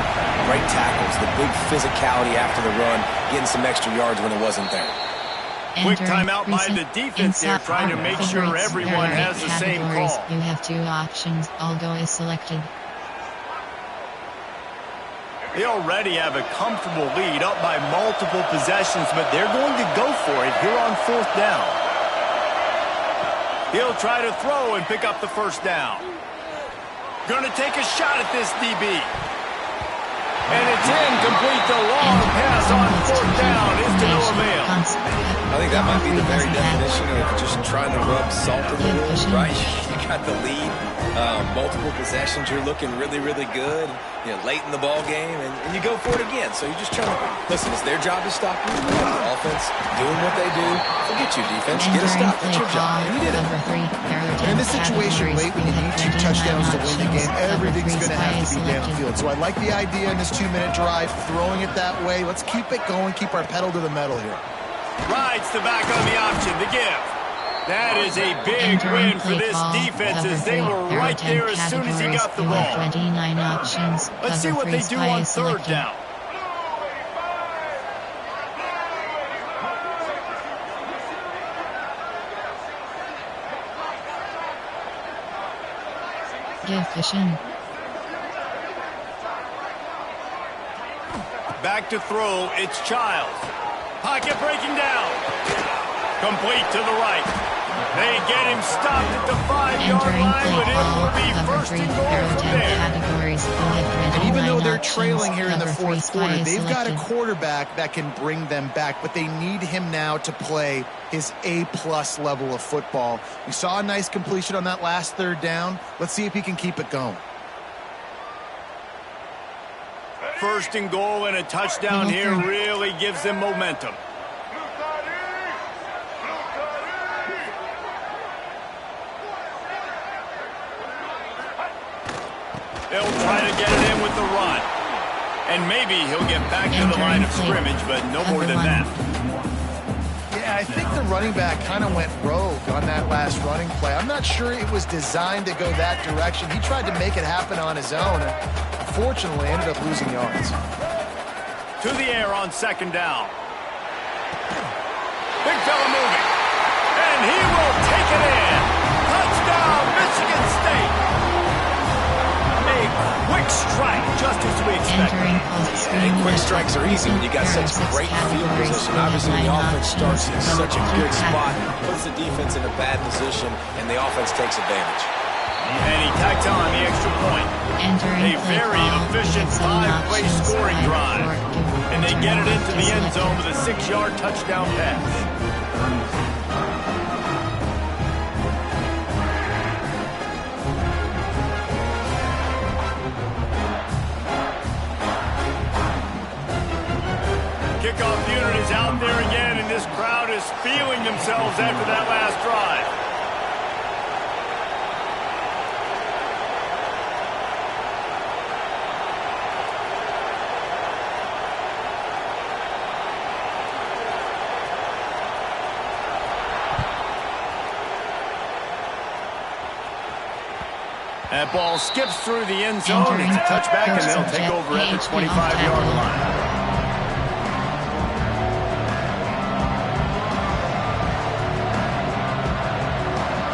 great tackles, the big physicality after the run, getting some extra yards when it wasn't there. Quick timeout by the defense there, trying to make sure everyone has the same call. You have 2 options. Algo is selected. They already have a comfortable lead, up by multiple possessions, but they're going to go for it here on 4th down. He'll try to throw and pick up the 1st down. Going to take a shot at this DB. And it's incomplete. The long pass on 4th down is to no avail. I think that might be the very definition of just trying to rub salt in the wound, right? You got the lead, multiple possessions, you're looking really, really good, you know, late in the ball game, and you go for it again. So you're just trying to, listen, it's their job to stop you. The offense doing what they do. Forget you, defense. Get a stop. That's your job. And you did it. And in this situation, late when you need 2 touchdowns to win the game, everything's going to have to be downfield. So I like the idea in this 2-minute drive, throwing it that way. Let's keep it going, keep our pedal to the metal here. Rides the back on the option, the give. That is a big win for this defense as they were right there as soon as he got the ball. Let's see what they do on 3rd down. Give cushion. Back to throw, it's Childs. Pocket breaking down. Complete to the right. They get him stopped at the 5-yard line, but it will be 1st and goal from there. And even though they're trailing here in the 4th quarter, they've got a quarterback that can bring them back, but they need him now to play his A-plus level of football. We saw a nice completion on that last 3rd down. Let's see if he can keep it going. First and goal and a touchdown here really gives them momentum. They'll try to get it in with the run. And maybe he'll get back to the line of scrimmage, but no more than that. Yeah, I think the running back kind of went rogue on that last running play. I'm not sure it was designed to go that direction. He tried to make it happen on his own, and unfortunately ended up losing yards. To the air on second down. Big fella moving. And he will take it in. Touchdown, Michigan State. A quick strike, just as we expected. And quick strikes are easy when you got such great field position. Obviously, the offense starts in such a good spot, puts the defense in a bad position, and the offense takes advantage. And he tacks on the extra point. A very efficient 5-play scoring drive. And they get it into the end zone with a 6-yard touchdown pass. Kickoff unit is out there again, and this crowd is feeling themselves after that last drive. That ball skips through the end zone. It's a touchback, and they'll take over at the 25-yard line.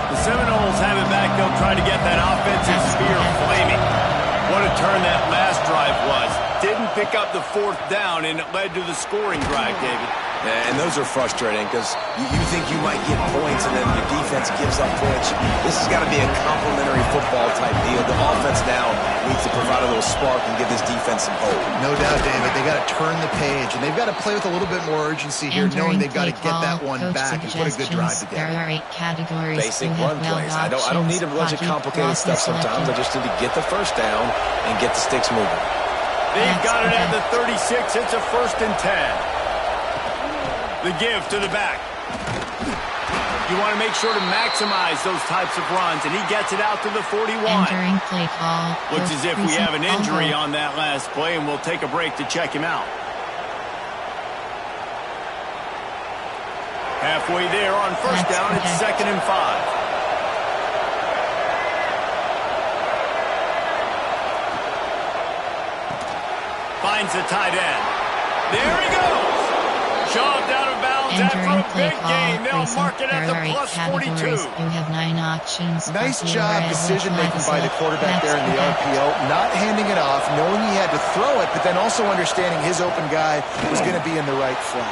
The Seminoles have it back. They'll try to get that offensive spear flaming. What a turn that last drive was. Didn't pick up the 4th down, and it led to the scoring drive, David. Yeah, and those are frustrating because you think you might get points and then your defense gives up points. This has got to be a complementary football type deal. The offense now needs to provide a little spark and give this defense some hope. No doubt, David. They got to turn the page, and they've got to play with a little bit more urgency here, knowing they've got to get that one back and put a good drive together. There are 8 categories. Basic run plays. I don't need a bunch of complicated stuff sometimes. I just need to get the first down and get the sticks moving. They've got it at the 36. It's a 1st and 10. The give to the back. You want to make sure to maximize those types of runs, and he gets it out to the 41. Entering play call. Looks as if we have an injury on that last play, and we'll take a break to check him out. Halfway there on first down, it's 2nd and 5. Finds the tight end. There he goes. Shoved out of bounds after a big gain. They'll mark it at the plus 42. You have 9 options. Nice job decision-making by the quarterback there in the RPO. Not handing it off, knowing he had to throw it, but then also understanding his open guy was going to be in the right flat.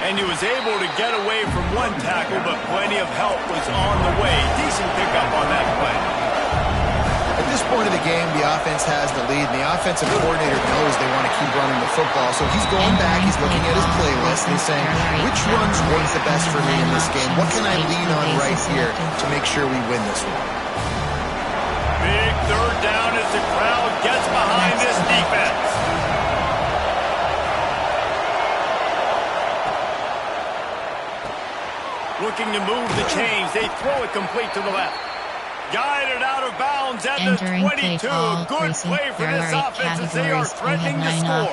And he was able to get away from one tackle, but plenty of help was on the way. Decent pickup on that play. At this point of the game, the offense has the lead, and the offensive coordinator knows they want to keep running the football. So he's going back, he's looking at his playlist, and he's saying, which runs work the best for me in this game? What can I lean on right here to make sure we win this one? Big 3rd down as the crowd gets behind this defense. Looking to move the chains. They throw it complete to the left. Guided out of bounds at the 22. A good play for this offense as they are threatening to score.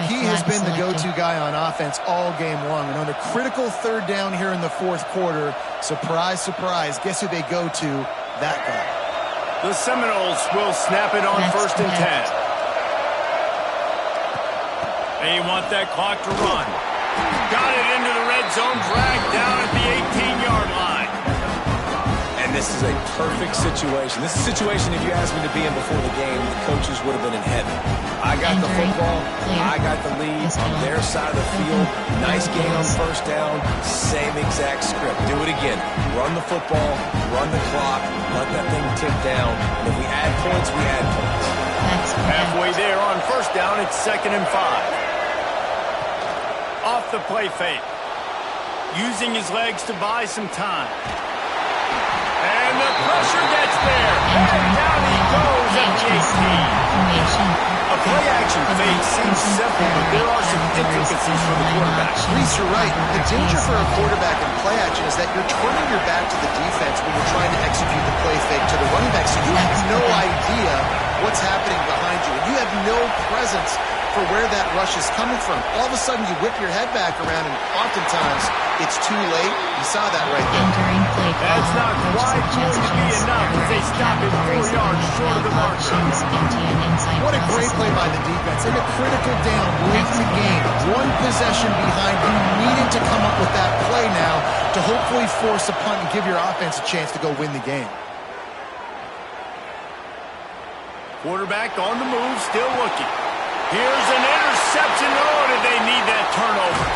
He has been the go-to guy on offense all game long. And on a critical 3rd down here in the 4th quarter, surprise, surprise, guess who they go to? That guy. The Seminoles will snap it on 1st and 10. They want that clock to run. Got it into the red zone, dragged down at the 18-yard line. And this is a perfect situation. This is a situation, if you asked me to be in before the game, the coaches would have been in heaven. I got the football. I got the lead on their side of the field. Nice gain on 1st down. Same exact script. Do it again. Run the football. Run the clock. Let that thing tick down. And if we add points, we add points. Halfway there on 1st down, it's 2nd and 5. Off the play fake. Using his legs to buy some time. And the pressure gets there. And down he goes at the 18. may seem simple, but there are some intricacies for the quarterback. Reese, you're right. The danger for a quarterback in play action is that you're turning your back to the defense when you're trying to execute the play fake to the running back, so you have no idea what's happening behind you, and you have no presence for where that rush is coming from. All of a sudden, you whip your head back around, and oftentimes it's too late. You saw that right there. That's not quite going to be enough as they stop it 4 yards short of the marker. What a great play by the defense. In a critical down, late in the game, one possession behind, you needed to come up with that play now to hopefully force a punt and give your offense a chance to go win the game. Quarterback on the move, still looking. Here's an interception. Oh, did they need that turnover?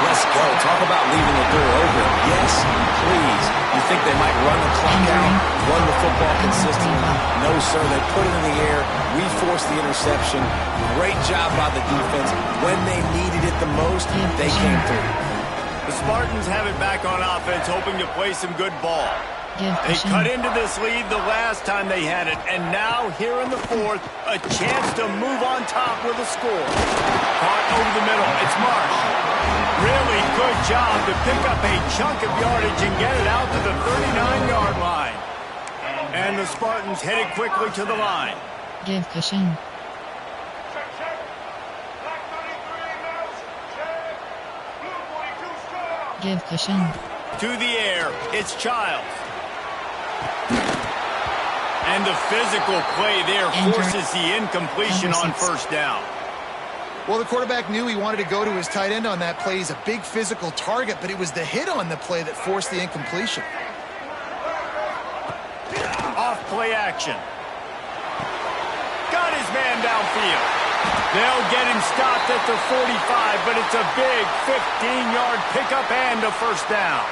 Let's go. Talk about leaving the door open. Yes, please. You think they might run the clock out, run the football consistently? No, sir. They put it in the air. We forced the interception. Great job by the defense. When they needed it the most, they came through. The Spartans have it back on offense, hoping to play some good ball. They cut into this lead the last time they had it, and now here in the fourth, a chance to move on top with a score. Caught over the middle. It's Marsh. Really good job to pick up a chunk of yardage and get it out to the 39-yard line. And the Spartans headed quickly to the line. Give cushion. Give cushion. To the air, it's Childs. And the physical play there forces the incompletion on first down. Well, the quarterback knew he wanted to go to his tight end on that play. He's a big physical target, but it was the hit on the play that forced the incompletion. Off play action. Got his man downfield. They'll get him stopped at the 45, but it's a big 15-yard pickup and a first down.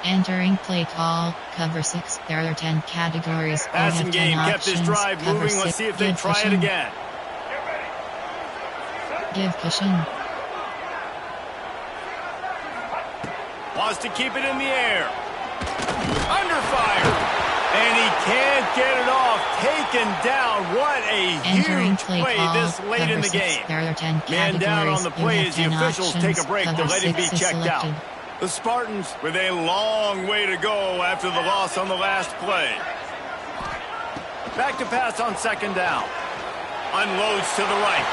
Entering play call, cover 6. There are 10 categories. Passing game kept this drive moving. Let's see if they try it again. Give cushion. Wants to keep it in the air. Under fire. And he can't get it off. Taken down. What a huge play this late in the game. There are 10 Man down on the play as the officials take a break to let him be checked out. The Spartans with a long way to go after the loss on the last play. Back to pass on second down. Unloads to the right.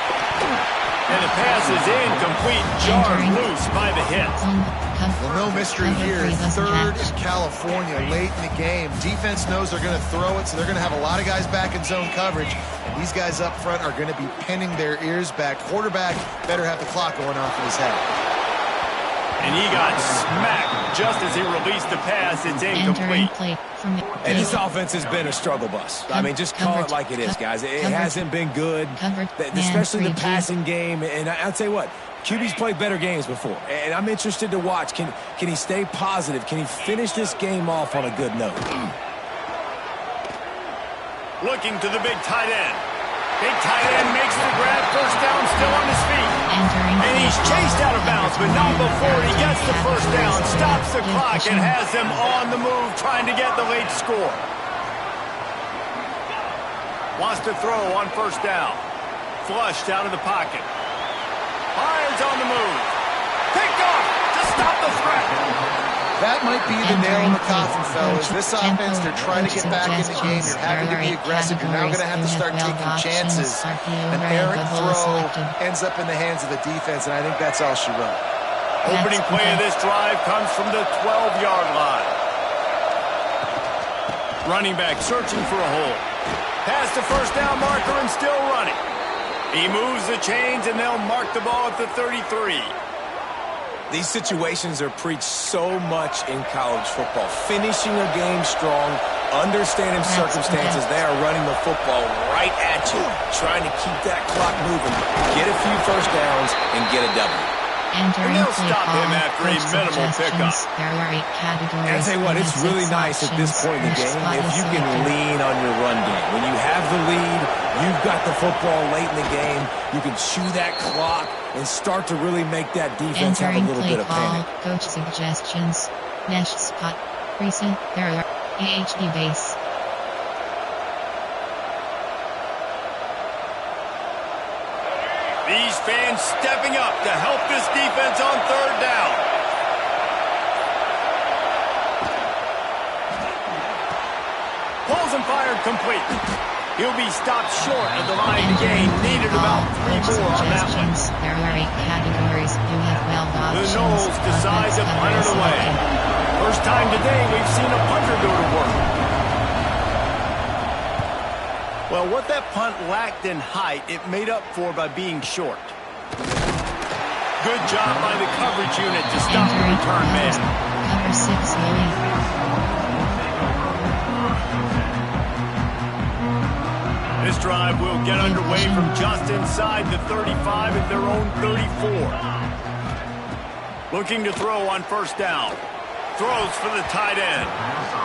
And the pass is incomplete. Jarred loose by the hit. Well, no mystery here. Third California late in the game. Defense knows they're going to throw it, so they're going to have a lot of guys back in zone coverage. And these guys up front are going to be pinning their ears back. Quarterback better have the clock going off in his head. And he got smacked just as he released the pass. It's incomplete. And this offense has been a struggle bus. I mean, just call it like it is, guys. It hasn't been good, especially the passing game. And I'll tell you what, QB's played better games before. And I'm interested to watch. Can he stay positive? Can he finish this game off on a good note? Looking to the big tight end. Big tight end makes the grab, first down, still on his feet. And he's chased out of bounds, but not before he gets the first down, stops the clock, and has them on the move, trying to get the late score. Wants to throw on first down. Flushed out of the pocket. Fires on the move. Picked off to stop the threat. That might be the nail in the coffin, fellas. This offense, they're trying to get back in the game. You're having to be aggressive. You're now going to have to start taking chances. An errant throw ends up in the hands of the defense, and I think that's all she wrote. Opening play of this drive comes from the 12-yard line. Running back searching for a hole. Past the first down marker and still running. He moves the chains, and they'll mark the ball at the 33. These situations are preached so much in college football. Finishing a game strong, understanding circumstances. They are running the football right at you, trying to keep that clock moving, get a few first downs, and get a W. And they'll stop him after a minimal pickup. And I tell you what, it's really nice at this point in the game if you can lean on your run game. When you have the lead, you've got the football late in the game, you can chew that clock and start to really make that defense have a little bit of panic. Coach suggestions. Next spot. Recent error. AHD base. These fans stepping up to help this defense on third down. Pulls and fired complete. He'll be stopped short of the line to gain. Needed about 3 more on that one. There are 8 categories. You have 12 options. The Knowles decide to punt it away. First time today we've seen a punter go to work. Well, what that punt lacked in height, it made up for by being short. Good job by the coverage unit to stop the return man. Cover 6, Louis. This drive will get underway from just inside the 35 at their own 34. Looking to throw on first down. Throws for the tight end.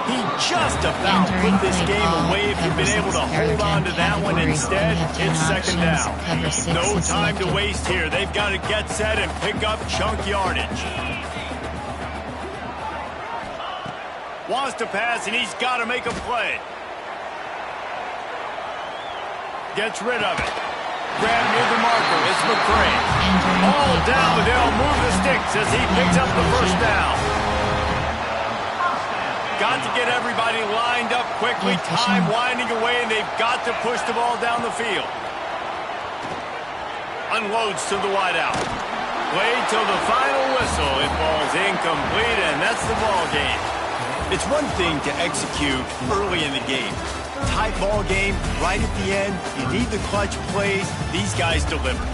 He just about put this game away. If you've been able to hold on to that one instead, it's second down. No time to waste here. They've got to get set and pick up chunk yardage. Wants to pass, and he's got to make a play. Gets rid of it. Grab near the marker. It's McCray. All down. They'll move the sticks as he picks up the first down. Got to get everybody lined up quickly. Time winding away, and they've got to push the ball down the field. Unloads to the wideout. Played till the final whistle. It falls incomplete, and that's the ball game. It's one thing to execute early in the game. Tight ball game, right at the end. You need the clutch plays. These guys deliver.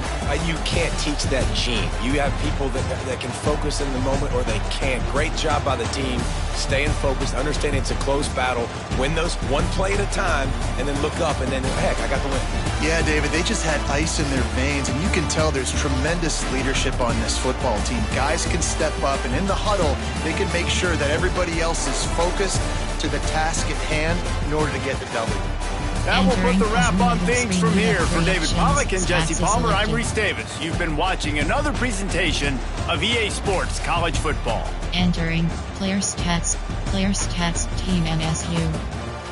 You can't teach that gene. You have people that can focus in the moment, or they can't. Great job by the team, staying focused, understanding it's a close battle, win those one play at a time, and then look up, and then, heck, I got the win. Yeah, David, they just had ice in their veins, and you can tell there's tremendous leadership on this football team. Guys can step up, and in the huddle, they can make sure that everybody else is focused to the task at hand in order to get the W. That will put the wrap on things from here. For David Pollack and Jesse Palmer, I'm Reese Davis. You've been watching another presentation of EA Sports College Football. Entering player stats, team MSU,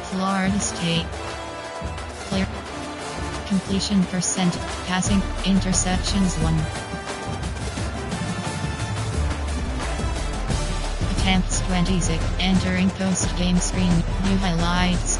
Florida State. Player completion percent, passing, interceptions 1. Attempts 26, entering post-game screen, new highlights.